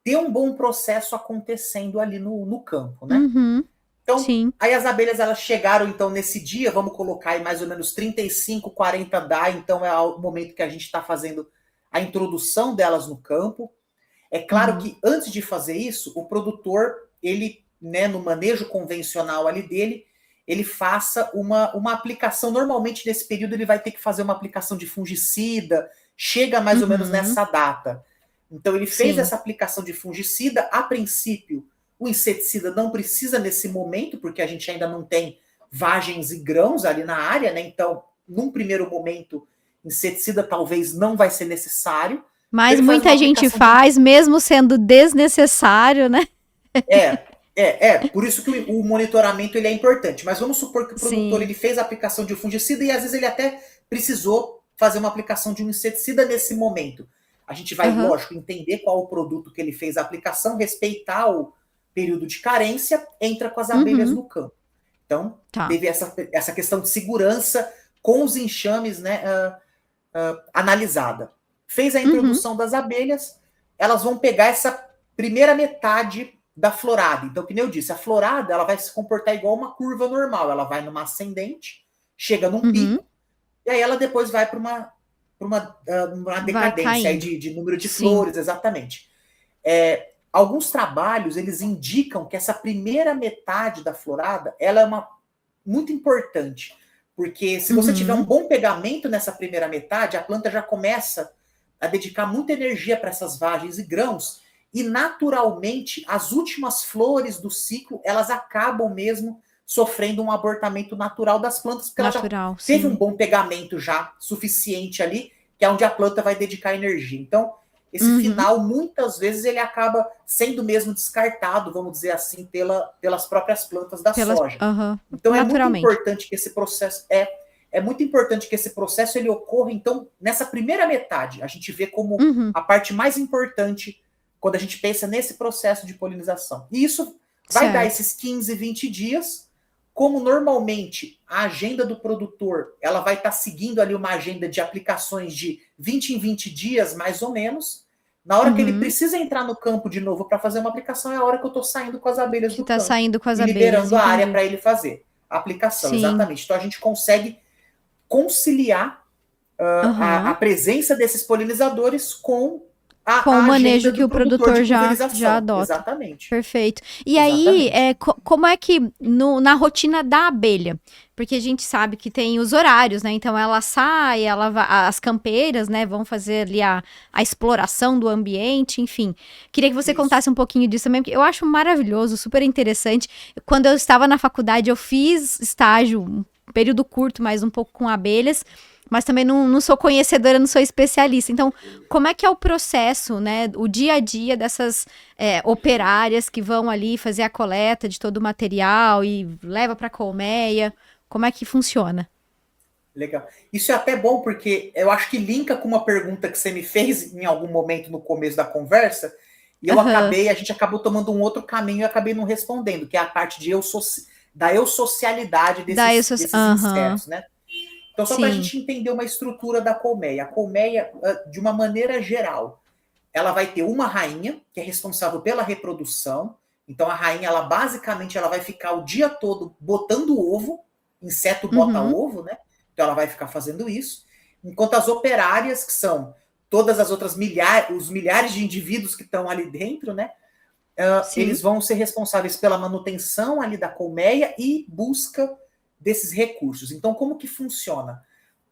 ter um bom processo acontecendo ali no campo, né? Uhum, Então, sim. aí as abelhas elas chegaram então nesse dia, vamos colocar aí mais ou menos 35, 40 DA, então é o momento que a gente está fazendo a introdução delas no campo. É claro Uhum. que antes de fazer isso, o produtor, ele, né, no manejo convencional ali dele, ele faça uma aplicação. Normalmente, nesse período, ele vai ter que fazer uma aplicação de fungicida, chega mais ou menos Uhum. nessa data. Então ele fez Sim. essa aplicação de fungicida. A princípio, o inseticida não precisa nesse momento, porque a gente ainda não tem vagens e grãos ali na área, né? Então, num primeiro momento, inseticida talvez não vai ser necessário. Então Mas ele faz uma muita gente aplicação de. faz, mesmo sendo desnecessário, né? Por isso que o monitoramento ele é importante. Mas vamos supor que o produtor Sim. ele fez a aplicação de um fungicida e às vezes ele até precisou fazer uma aplicação de um inseticida nesse momento. A gente vai, Aham. lógico, entender qual o produto que ele fez a aplicação, respeitar o período de carência, entra com as abelhas Uhum. no campo. Então, Tá. teve essa questão de segurança com os enxames, né, analisada. Fez a Uhum. introdução das abelhas, elas vão pegar essa primeira metade da florada. Então, que nem eu disse, a florada ela vai se comportar igual uma curva normal. Ela vai numa ascendente, chega num Uhum. pico, e aí ela depois vai para uma Vai decadência aí caindo. de número de Sim. flores, exatamente. Alguns trabalhos eles indicam que essa primeira metade da florada ela é muito importante, porque se você tiver um Uhum. bom pegamento nessa primeira metade, a planta já começa a dedicar muita energia para essas vagens e grãos, e naturalmente as últimas flores do ciclo elas acabam mesmo sofrendo um abortamento natural das plantas, porque ela já Natural, teve um sim. bom pegamento já suficiente ali, que é onde a planta vai dedicar energia. Então, esse Uhum. final, muitas vezes, ele acaba sendo mesmo descartado, vamos dizer assim, pelas próprias plantas da Pelas, soja. aham. Então é muito Naturalmente. importante que esse processo é muito importante que esse processo ele ocorra então nessa primeira metade. A gente vê como Uhum. a parte mais importante quando a gente pensa nesse processo de polinização. E isso vai dar Certo. esses 15, 20 dias, como normalmente a agenda do produtor, ela vai estar seguindo ali uma agenda de aplicações de 20 em 20 dias, mais ou menos. Na hora que ele Uhum. precisa entrar no campo de novo para fazer uma aplicação, é a hora que eu estou saindo com as abelhas Que do tá campo saindo com as e abelhas, liberando a área entendi. para ele fazer a aplicação, Sim. exatamente. Então a gente consegue conciliar a Aham. presença desses polinizadores com Com o a manejo agenda que do o produtor de produtor já pulverização. adota. Exatamente. Perfeito. E aí, Exatamente. como é que na rotina da abelha? Porque a gente sabe que tem os horários, né? Então ela sai, as campeiras, né, vão fazer ali a exploração do ambiente, enfim. Queria que você Isso. contasse um pouquinho disso também, porque eu acho maravilhoso, super interessante. Quando eu estava na faculdade, eu fiz estágio, um período curto, mas um pouco com abelhas. Mas também não sou conhecedora, não sou especialista. Então, como é que é o processo, né? O dia a dia dessas operárias que vão ali fazer a coleta de todo o material e leva para a colmeia? Como é que funciona? Legal. Isso é até bom porque eu acho que linka com uma pergunta que você me fez em algum momento no começo da conversa, e Aham. a gente acabou tomando um outro caminho e acabei não respondendo, que é a parte da eusocialidade Daí, desses aham. insetos, né? Então, só para a Sim. gente entender uma estrutura da colmeia. A colmeia, de uma maneira geral, ela vai ter uma rainha, que é responsável pela reprodução. Então, a rainha, ela basicamente ela vai ficar o dia todo botando ovo, inseto bota Uhum. ovo, né? Então, ela vai ficar fazendo isso. Enquanto as operárias, que são todas as outras os milhares de indivíduos que estão ali dentro, né? Eles Sim. vão ser responsáveis pela manutenção ali da colmeia e busca desses recursos. Então, como que funciona?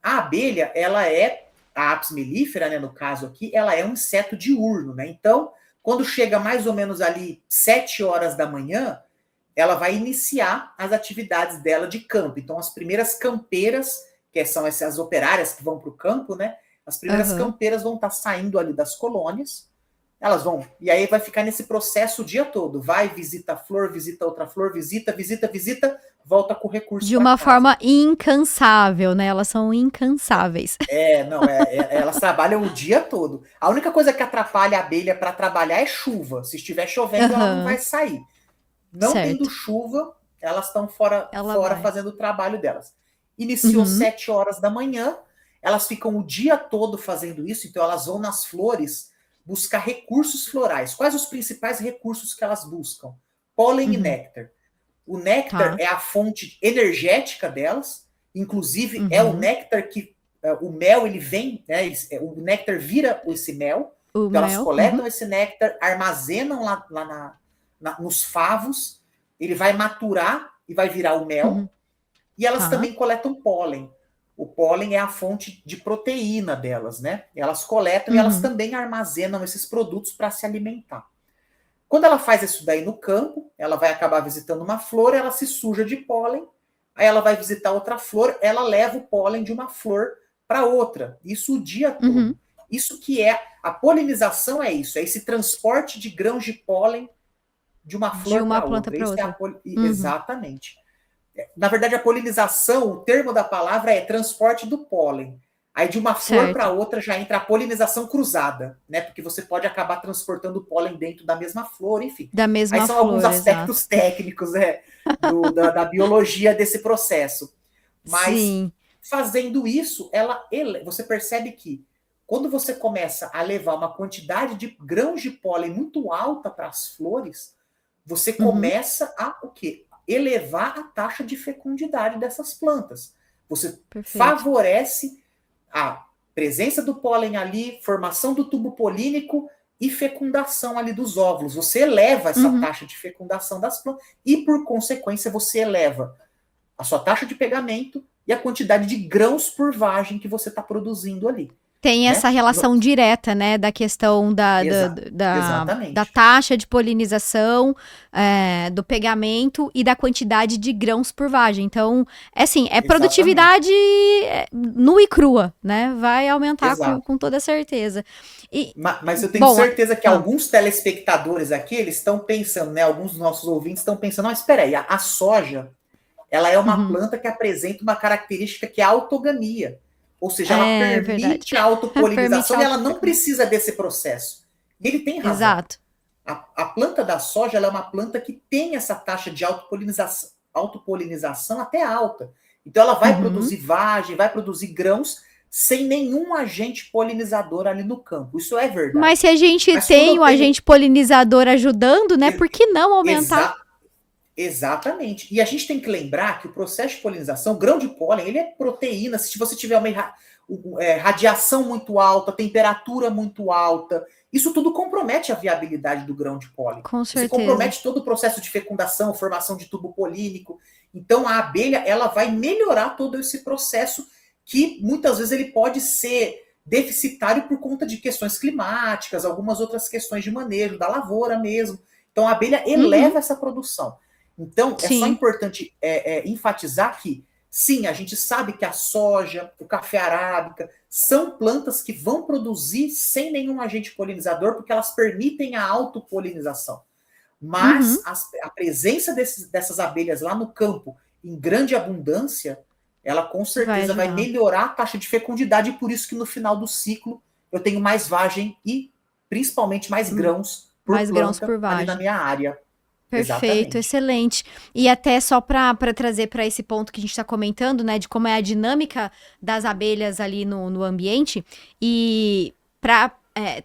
A abelha, ela é a Apis mellifera, né, no caso aqui, ela é um inseto diurno, né? Então, quando chega mais ou menos ali 7 horas da manhã, ela vai iniciar as atividades dela de campo. Então, as primeiras campeiras, que são essas operárias que vão para o campo, né? As primeiras Aham. campeiras vão estar saindo ali das colônias, elas vão. E aí vai ficar nesse processo o dia todo. Vai, visita a flor, visita outra flor, visita, volta com o recurso De para uma casa. forma incansável, né? Elas são incansáveis. Não, elas trabalham o dia todo. A única coisa que atrapalha a abelha para trabalhar é chuva. Se estiver chovendo, ela não vai Aham. sair. Não tendo Certo. chuva, elas estão fora, Ela fora vai. fazendo o trabalho delas. Iniciou Uhum. 7 horas da manhã, elas ficam o dia todo fazendo isso, então elas vão nas flores buscar recursos florais. Quais os principais recursos que elas buscam? Pólen e Uhum. néctar. O néctar Tá. é a fonte energética delas, inclusive é o Uhum. néctar que o mel ele vem, né? O néctar vira esse mel, O então elas mel. Uhum. coletam esse néctar, armazenam lá nos favos, ele vai maturar e vai virar o mel, Uhum. e elas Tá. também coletam pólen. o pólen é a fonte de proteína delas, né? Elas coletam e elas Uhum. também armazenam esses produtos para se alimentar. Quando ela faz isso daí no campo, ela vai acabar visitando uma flor, ela se suja de pólen, aí ela vai visitar outra flor, ela leva o pólen de uma flor para outra. Isso o dia Uhum. todo. Isso que é a polinização, é isso, é esse transporte de grãos de pólen de uma De flor uma para planta outra. para Isso é outra. Uhum. exatamente. Na verdade, a polinização, o termo da palavra é transporte do pólen. Aí de uma flor para Certo. outra já entra a polinização cruzada, né? Porque você pode acabar transportando o pólen dentro da mesma flor, enfim. Da Aí mesma são alguns flor, exato. aspectos técnicos, né, da biologia desse processo. Mas Sim. fazendo isso, você percebe que quando você começa a levar uma quantidade de grãos de pólen muito alta para as flores, você Uhum. começa a o quê? Elevar a taxa de fecundidade dessas plantas. Você Perfeito. favorece a presença do pólen ali, formação do tubo polínico e fecundação ali dos óvulos. Você eleva essa Uhum. taxa de fecundação das plantas e, por consequência, você eleva a sua taxa de pegamento e a quantidade de grãos por vagem que você está produzindo ali, Tem essa né? relação direta, né, da questão da Exatamente. taxa de polinização, do pegamento e da quantidade de grãos por vagem. Então, é assim, é Exatamente. produtividade nua e crua, né? Vai aumentar Exato. com toda certeza. E, Mas eu tenho bom, certeza que alguns telespectadores aqui, eles estão pensando, né? Alguns dos nossos ouvintes estão pensando, não, espera aí, a soja, ela é uma uhum, planta que apresenta uma característica que é a autogamia. Ou seja, ela é verdade. permite a Permite autopolinização e ela não autofecundação. precisa desse processo. E ele tem razão. Exato. A planta da soja ela é uma planta que tem essa taxa de autopolinização até alta. Então ela vai Uhum. produzir vagem, vai produzir grãos sem nenhum agente polinizador ali no campo. Isso é Mas verdade. se a gente Mas quando tem eu o tenho. agente polinizador ajudando, né? Por que não aumentar? Exa Exatamente. E a gente tem que lembrar que o processo de polinização, o grão de pólen, ele é proteína. Se você tiver uma radiação muito alta, temperatura muito alta, isso tudo compromete a viabilidade do grão de pólen. Com Você certeza. compromete todo o processo de fecundação, formação de tubo polínico. Então a abelha ela vai melhorar todo esse processo que muitas vezes ele pode ser deficitário por conta de questões climáticas, algumas outras questões de manejo da lavoura mesmo. Então a abelha Uhum. eleva essa produção. Então, é só Sim. importante enfatizar que, sim, a gente sabe que a soja, o café arábica, são plantas que vão produzir sem nenhum agente polinizador, porque elas permitem a autopolinização. Uhum. Mas a presença dessas abelhas lá no campo, em grande abundância, ela com Vai certeza vai ajudar. melhorar a taxa de fecundidade, e por isso que no final do ciclo eu tenho mais vagem e principalmente mais grãos por Mais grãos planta por ali na vagem. minha área. Perfeito, Exatamente. excelente. E até só para trazer para esse ponto que a gente está comentando, né, de como é a dinâmica das abelhas ali no ambiente, e para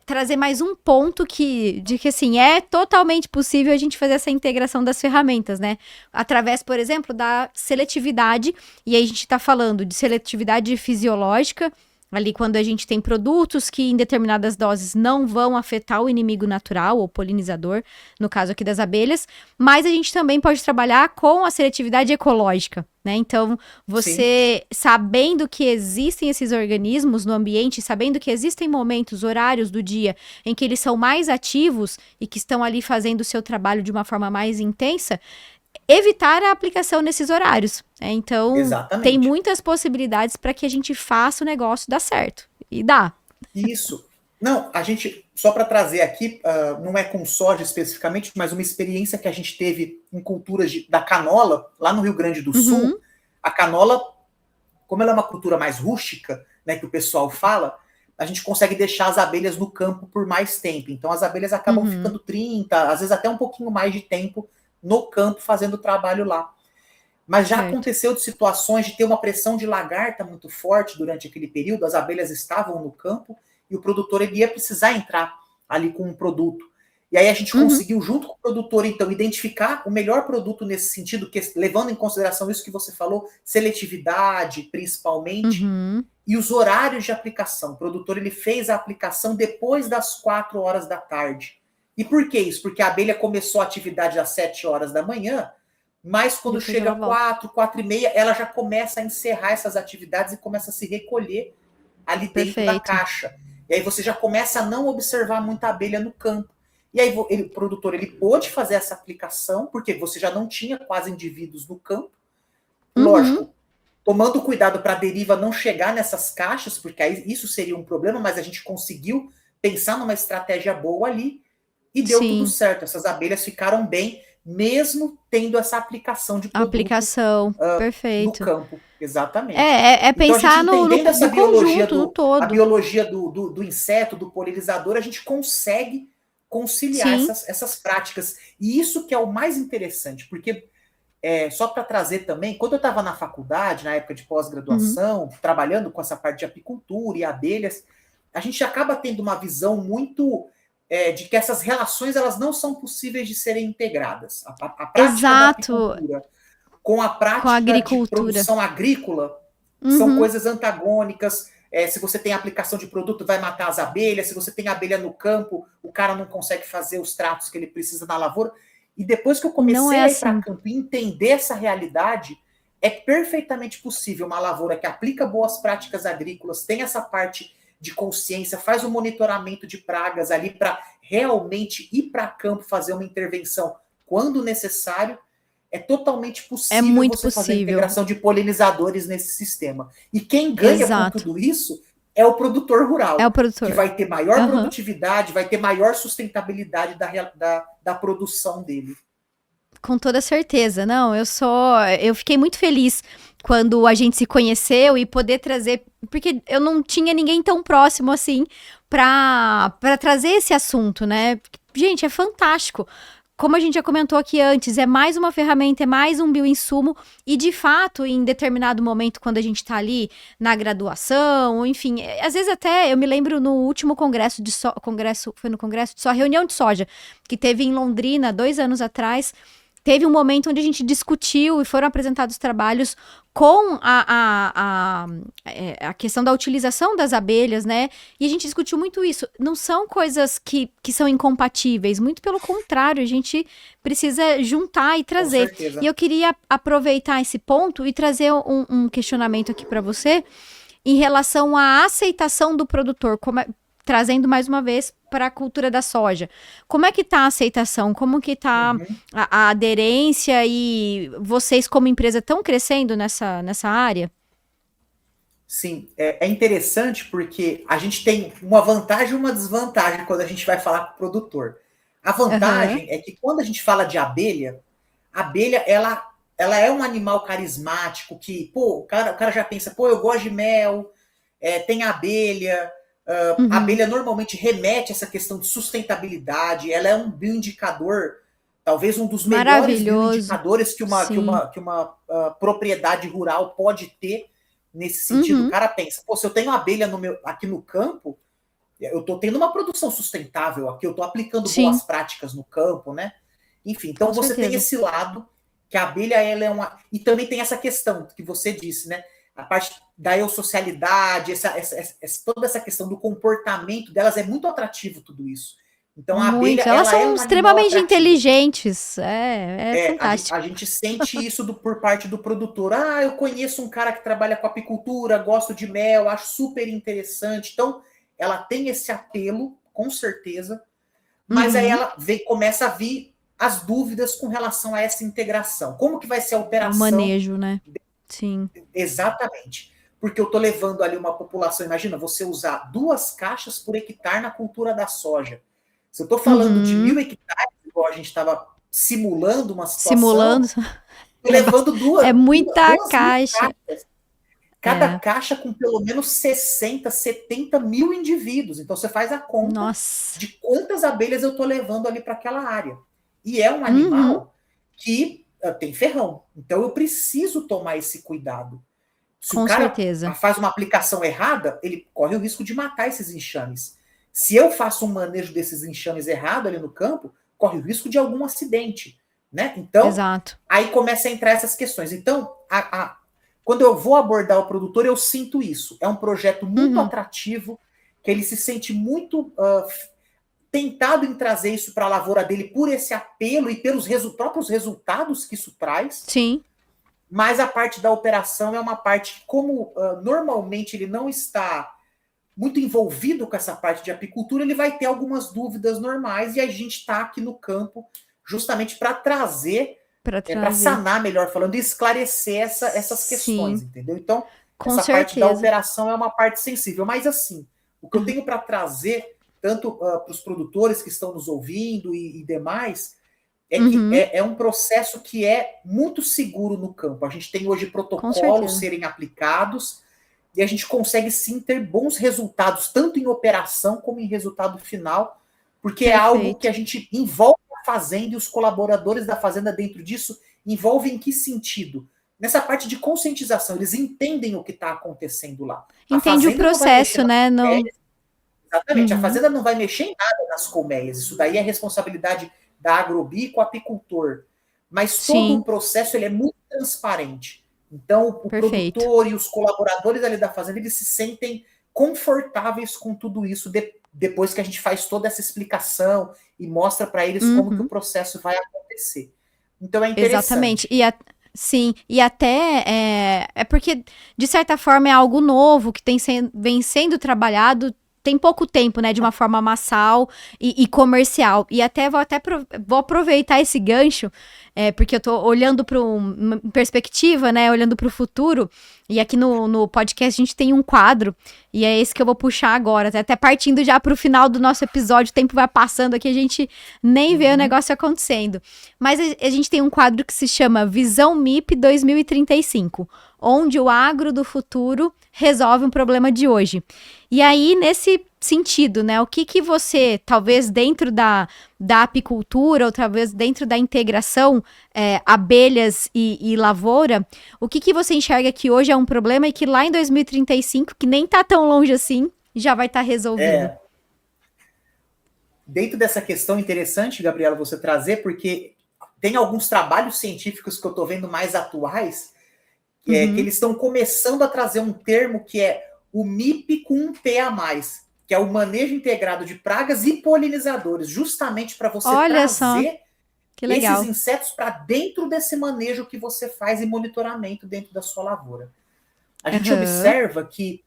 trazer mais um ponto de que assim é totalmente possível a gente fazer essa integração das ferramentas, né? Através, por exemplo, da seletividade, e aí a gente está falando de seletividade fisiológica. Ali, quando a gente tem produtos que em determinadas doses não vão afetar o inimigo natural, ou polinizador, no caso aqui das abelhas, mas a gente também pode trabalhar com a seletividade ecológica, né? Então, Sim. você sabendo que existem esses organismos no ambiente, sabendo que existem momentos, horários do dia em que eles são mais ativos e que estão ali fazendo o seu trabalho de uma forma mais intensa, evitar a aplicação nesses horários. Então, tem Exatamente. muitas possibilidades para que a gente faça o negócio dar certo. E dá. Isso. Não, a gente, só para trazer aqui, não é com soja especificamente, mas uma experiência que a gente teve em culturas da canola, lá no Rio Grande do Uhum, Sul. A canola, como ela é uma cultura mais rústica, né, que o pessoal fala, a gente consegue deixar as abelhas no campo por mais tempo. Então as abelhas acabam uhum, ficando 30, às vezes até um pouquinho mais de tempo no campo fazendo o trabalho lá. Mas já certo. aconteceu de situações de ter uma pressão de lagarta muito forte durante aquele período, as abelhas estavam no campo e o produtor ele ia precisar entrar ali com um produto. E aí a gente Uhum, conseguiu, junto com o produtor, então, identificar o melhor produto nesse sentido, que, levando em consideração isso que você falou, seletividade, principalmente, uhum, e os horários de aplicação. O produtor ele fez a aplicação depois das 4 horas da tarde. E por que isso? Porque a abelha começou a atividade às 7 horas da manhã, mas quando Depois chega ela volta. 4, 4h30, ela já começa a encerrar essas atividades e começa a se recolher ali dentro da Perfeito. caixa. E aí você já começa a não observar muita abelha no campo. E aí o produtor ele pôde fazer essa aplicação, porque você já não tinha quase indivíduos no campo. Uhum. Lógico, tomando cuidado para a deriva não chegar nessas caixas, porque aí isso seria um problema, mas a gente conseguiu pensar numa estratégia boa ali e deu tudo Sim. certo. Essas abelhas ficaram bem, mesmo tendo essa aplicação de produto Aplicação. no Perfeito. campo. Exatamente. É Então a gente pensar entendendo essa no biologia conjunto, no a todo. biologia do inseto, do polinizador, a gente consegue conciliar Sim. essas práticas. E isso que é o mais interessante, porque só para trazer também, quando eu estava na faculdade, na época de Uhum. pós-graduação, trabalhando com essa parte de apicultura e abelhas, a gente acaba tendo uma visão muito de que essas relações elas não são possíveis de serem integradas. A prática da Exato. apicultura com a Com a prática de agricultura. produção agrícola são Uhum. coisas antagônicas. Se você tem aplicação de produto, vai matar as abelhas. Se você tem abelha no campo, o cara não consegue fazer os tratos que ele precisa na lavoura. E depois que eu Não é comecei a ir para assim. campo e entender essa realidade, é perfeitamente possível uma lavoura que aplica boas práticas agrícolas, tem essa parte de consciência, faz o monitoramento de pragas ali para realmente ir para campo fazer uma intervenção quando necessário. É totalmente É possível muito você fazer a possível. integração de polinizadores nesse sistema. E quem ganha com Exato. tudo isso é o produtor É o rural, que produtor. vai ter maior Aham. produtividade, vai ter maior sustentabilidade da produção dele. Com toda certeza. Não, eu fiquei muito feliz quando a gente se conheceu e poder trazer, porque eu não tinha ninguém tão próximo assim para trazer esse assunto, né? Gente, é fantástico. Como a gente já comentou aqui antes, é mais uma ferramenta, é mais um bioinsumo, e de fato, em determinado momento, quando a gente tá ali na graduação, enfim, às vezes até eu me lembro no último foi no congresso de soja, reunião de soja, que teve em Londrina 2 anos atrás. Teve um momento onde a gente discutiu e foram apresentados trabalhos com a questão da utilização das abelhas, né? E a gente discutiu muito isso. Não são coisas que são incompatíveis, muito pelo contrário, a gente precisa juntar e Com trazer. E certeza. eu queria aproveitar esse ponto e trazer um questionamento aqui para você em relação à aceitação do produtor, trazendo mais uma vez para a cultura da soja. Como é que tá a aceitação? Como que tá Uhum. a aderência e vocês como empresa estão crescendo nessa área? Sim, é interessante porque a gente tem uma vantagem e uma desvantagem quando a gente vai falar com o produtor. A Aham. vantagem é que quando a gente fala de abelha, a abelha ela é um animal carismático que, pô, o cara já pensa, pô, eu gosto de mel, tem abelha. A Uhum. abelha normalmente remete a essa questão de sustentabilidade, ela é um bioindicador, talvez um dos melhores Maravilhoso. bioindicadores que uma, que Sim. uma, que uma propriedade rural pode ter nesse sentido. O Uhum. cara pensa, pô, se eu tenho abelha aqui no campo, eu estou tendo uma produção sustentável aqui, eu estou aplicando Sim, boas práticas no campo, né? Enfim, com então você tem certeza. esse lado que a abelha ela é uma. E também tem essa questão que você disse, né? A parte da eusocialidade, toda essa questão do comportamento delas é muito atrativo tudo isso. Então a abelha Muito. Elas ela é são um animal extremamente atrativo. inteligentes. É A fantástico. gente sente isso por parte do produtor. Ah, eu conheço um cara que trabalha com apicultura, gosto de mel, acho super interessante. Então, ela tem esse apelo, com certeza, mas aí Uhum. ela começa a vir as dúvidas com relação a essa integração. Como que vai ser a É o operação manejo, né? Sim. exatamente? Porque eu estou levando ali uma população, imagina, você usar 2 caixas por hectare na cultura da soja. Se eu estou falando de Uhum. 1.000 hectares, igual a gente estava simulando uma Simulando. situação, estou levando É duas, muita 2.000 caixa. caixas. Cada É. caixa com pelo menos 60, 70 mil indivíduos. Então você faz a conta Nossa. de quantas abelhas eu estou levando ali para aquela área. E é um Uhum. animal que tem ferrão. Então eu preciso tomar esse cuidado. Se o Com cara certeza. faz uma aplicação errada, ele corre o risco de matar esses enxames. Se eu faço um manejo desses enxames errado ali no campo, corre o risco de algum acidente. Né? Então, Exato. aí começa a entrar essas questões. Então, quando eu vou abordar o produtor, eu sinto isso. É um projeto muito Uhum. atrativo, que ele se sente muito tentado em trazer isso para a lavoura dele por esse apelo e pelos próprios resultados que isso traz. Sim. Mas a parte da operação é uma parte que, como normalmente ele não está muito envolvido com essa parte de apicultura, ele vai ter algumas dúvidas normais e a gente está aqui no campo justamente para trazer, para sanar, melhor falando, e esclarecer essas questões, entendeu? Então, com essa parte certeza. da operação é uma parte sensível. Mas assim, o que eu tenho para trazer, tanto para os produtores que estão nos ouvindo e demais, é que é um processo que é muito seguro no campo. A gente tem hoje protocolos serem aplicados e a gente consegue sim ter bons resultados, tanto em operação como em resultado final, porque é algo que a gente envolve a fazenda e os colaboradores da fazenda dentro disso envolvem em que sentido? Nessa parte de conscientização, eles entendem o que está acontecendo lá. Entende o processo, né? Não... Exatamente, a fazenda não vai mexer em nada nas colmeias, isso daí é responsabilidade da Agrobi com o apicultor. Mas todo o processo ele é muito transparente. Então, o produtor e os colaboradores ali da fazenda, eles se sentem confortáveis com tudo isso depois que a gente faz toda essa explicação e mostra para eles como que o processo vai acontecer. Então, é interessante. Exatamente. Sim, e até é porque, de certa forma, é algo novo que vem sendo trabalhado tem pouco tempo, né, de uma forma massal e comercial. E vou aproveitar esse gancho, porque eu tô olhando para uma perspectiva, né, olhando para o futuro, e aqui no podcast a gente tem um quadro, e é esse que eu vou puxar agora, até partindo já para o final do nosso episódio, o tempo vai passando aqui, a gente nem vê o negócio acontecendo. Mas a gente tem um quadro que se chama Visão MIP 2035, onde o agro do futuro resolve um problema de hoje. E aí, nesse sentido, né, o que você, talvez dentro da apicultura, ou talvez dentro da integração abelhas e lavoura, o que você enxerga que hoje é um problema e que lá em 2035, que nem tá tão longe assim, já vai estar resolvido? Dentro dessa questão interessante, Gabriela, você trazer, porque tem alguns trabalhos científicos que eu estou vendo mais atuais, que eles estão começando a trazer um termo que é o MIP com um P a mais, que é o manejo integrado de pragas e polinizadores, justamente para você trazer esses insetos para dentro desse manejo que você faz e monitoramento dentro da sua lavoura. A gente observa que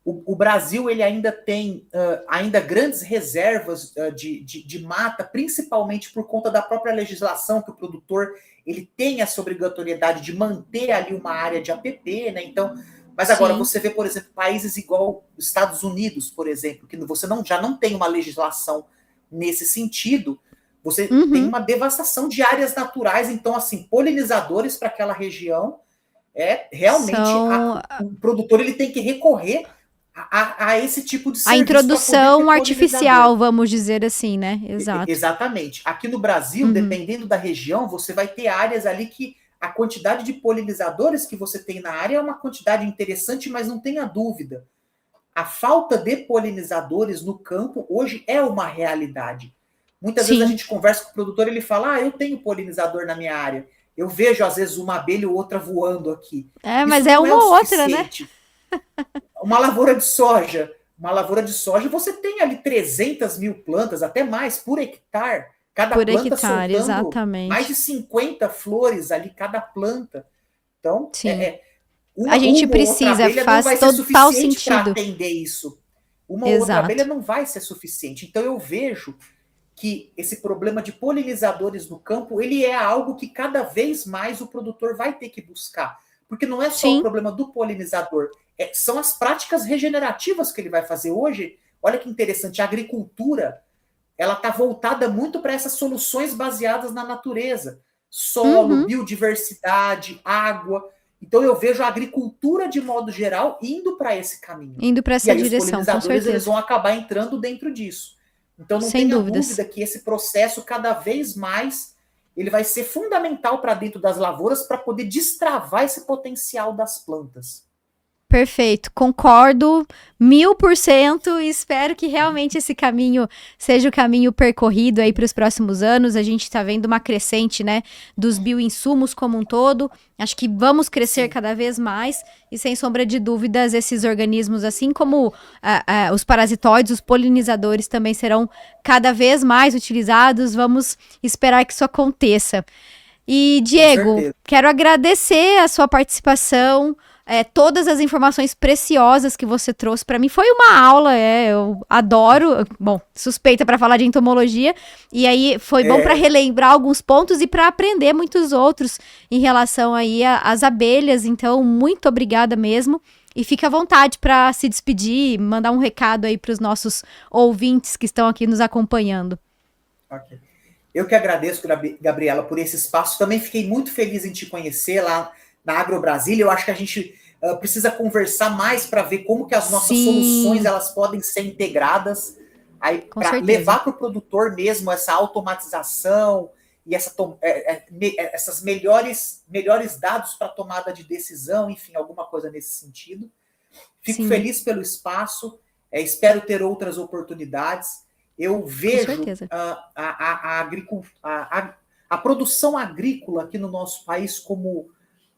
o Brasil ele ainda tem ainda grandes reservas de mata, principalmente por conta da própria legislação que o produtor ele tem essa obrigatoriedade de manter ali uma área de APP, né? Então, mas agora você vê, por exemplo, países igual os Estados Unidos, por exemplo, que você já não tem uma legislação nesse sentido, você tem uma devastação de áreas naturais, então, assim, polinizadores para aquela região, realmente o produtor ele tem que recorrer a esse tipo de serviço. A introdução artificial, vamos dizer assim, né? Exato. Exatamente. Aqui no Brasil, dependendo da região, você vai ter áreas ali que a quantidade de polinizadores que você tem na área é uma quantidade interessante, mas não tenha dúvida. A falta de polinizadores no campo hoje é uma realidade. Muitas vezes a gente conversa com o produtor, ele fala, eu tenho polinizador na minha área. Eu vejo, às vezes, uma abelha ou outra voando aqui. Mas é uma ou outra, né? Uma lavoura de soja, você tem ali 300 mil plantas, até mais, por hectare. Cada planta soltando exatamente. mais de 50 flores ali, cada planta. Então, a gente precisa, faz total sentido. Para atender isso. Uma ou outra abelha não vai ser suficiente. Então, eu vejo que esse problema de polinizadores no campo, ele é algo que cada vez mais o produtor vai ter que buscar. Porque não é só o problema do polinizador, são as práticas regenerativas que ele vai fazer hoje. Olha que interessante, a agricultura ela está voltada muito para essas soluções baseadas na natureza. Solo, biodiversidade, água. Então eu vejo a agricultura, de modo geral, indo para esse caminho. Indo para essa direção, os polinizadores eles vão acabar entrando dentro disso. Então não tenha dúvida que esse processo, cada vez mais, ele vai ser fundamental para dentro das lavouras para poder destravar esse potencial das plantas. Perfeito, concordo 1000% e espero que realmente esse caminho seja o caminho percorrido aí para os próximos anos. A gente está vendo uma crescente, né, dos bioinsumos como um todo. Acho que vamos crescer cada vez mais e, sem sombra de dúvidas, esses organismos, assim como os parasitóides, os polinizadores, também serão cada vez mais utilizados. Vamos esperar que isso aconteça. E, Diego, quero agradecer a sua participação, todas as informações preciosas que você trouxe para mim. Foi uma aula, eu adoro, bom, suspeita para falar de entomologia, e aí foi bom para relembrar alguns pontos e para aprender muitos outros em relação aí às abelhas. Então, muito obrigada mesmo. E fique à vontade para se despedir, mandar um recado aí para os nossos ouvintes que estão aqui nos acompanhando. Ok. Eu que agradeço, Gabriela, por esse espaço. Também fiquei muito feliz em te conhecer lá na AgroBrasília. Eu acho que a gente precisa conversar mais para ver como que as nossas soluções elas podem ser integradas aí para levar para o produtor mesmo essa automatização e essas melhores dados para tomada de decisão, enfim, alguma coisa nesse sentido. Fico feliz pelo espaço, espero ter outras oportunidades. Eu vejo a produção agrícola aqui no nosso país como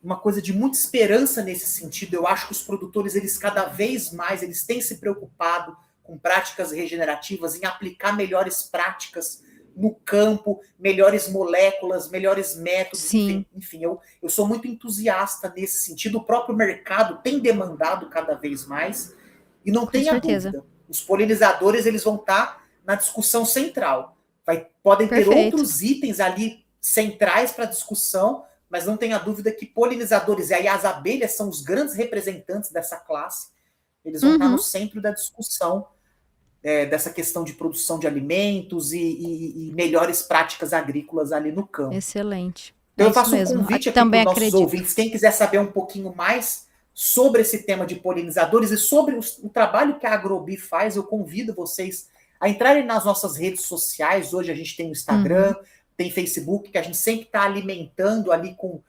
uma coisa de muita esperança nesse sentido. Eu acho que os produtores, eles cada vez mais, eles têm se preocupado com práticas regenerativas, em aplicar melhores práticas no campo, melhores moléculas, melhores métodos. Enfim, eu sou muito entusiasta nesse sentido. O próprio mercado tem demandado cada vez mais e não tenha dúvida. Os polinizadores, eles vão estar na discussão central. Podem ter outros itens ali centrais para a discussão, mas não tenha dúvida que polinizadores, e aí as abelhas são os grandes representantes dessa classe, eles vão estar no centro da discussão dessa questão de produção de alimentos e melhores práticas agrícolas ali no campo. Excelente. Então eu faço um convite aqui para os nossos ouvintes, quem quiser saber um pouquinho mais sobre esse tema de polinizadores e sobre o trabalho que a Agrobi faz, eu convido vocês a entrarem nas nossas redes sociais. Hoje a gente tem o Instagram, tem Facebook, que a gente sempre está alimentando ali com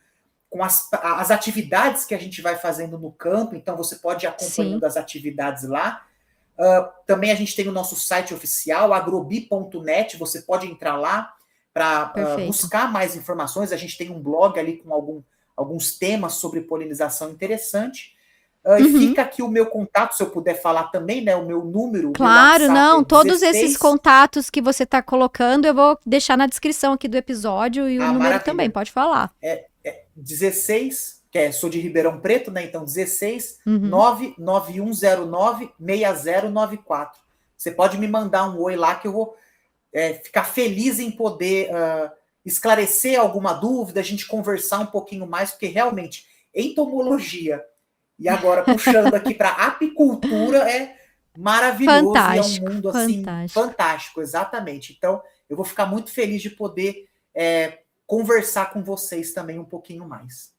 as atividades que a gente vai fazendo no campo, então você pode ir acompanhando as atividades lá. Também a gente tem o nosso site oficial, agrobi.net, você pode entrar lá para buscar mais informações. A gente tem um blog ali com alguns temas sobre polinização interessante. E fica aqui o meu contato, se eu puder falar também, né? O meu número. Claro, não. Todos esses contatos que você está colocando, eu vou deixar na descrição aqui do episódio, e o número maravilha. Também, pode falar. 16, sou de Ribeirão Preto, né? Então 16 99109 6094. Você pode me mandar um oi lá que eu vou ficar feliz em poder esclarecer alguma dúvida, a gente conversar um pouquinho mais, porque realmente entomologia. E agora, puxando aqui para apicultura, é maravilhoso. Fantástico, e é um mundo assim fantástico, exatamente. Então, eu vou ficar muito feliz de poder conversar com vocês também um pouquinho mais.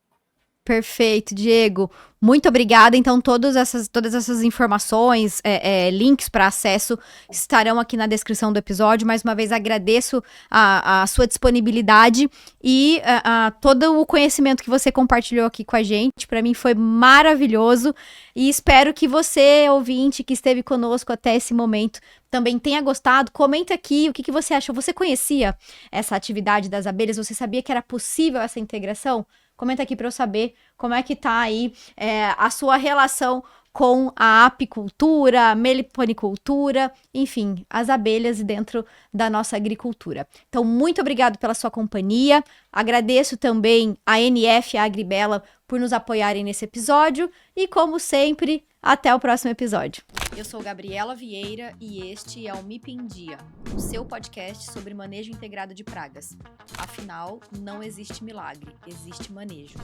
Perfeito, Diego. Muito obrigada. Então, todas essas informações, links para acesso estarão aqui na descrição do episódio. Mais uma vez, agradeço a sua disponibilidade e todo o conhecimento que você compartilhou aqui com a gente. Para mim foi maravilhoso e espero que você, ouvinte, que esteve conosco até esse momento, também tenha gostado. Comenta aqui o que você achou. Você conhecia essa atividade das abelhas? Você sabia que era possível essa integração? Comenta aqui para eu saber como é que tá aí a sua relação com a apicultura, a meliponicultura, enfim, as abelhas dentro da nossa agricultura. Então, muito obrigado pela sua companhia. Agradeço também a NF e a Agribela por nos apoiarem nesse episódio. E, como sempre, até o próximo episódio. Eu sou Gabriela Vieira e este é o MIP em Dia, o seu podcast sobre manejo integrado de pragas. Afinal, não existe milagre, existe manejo.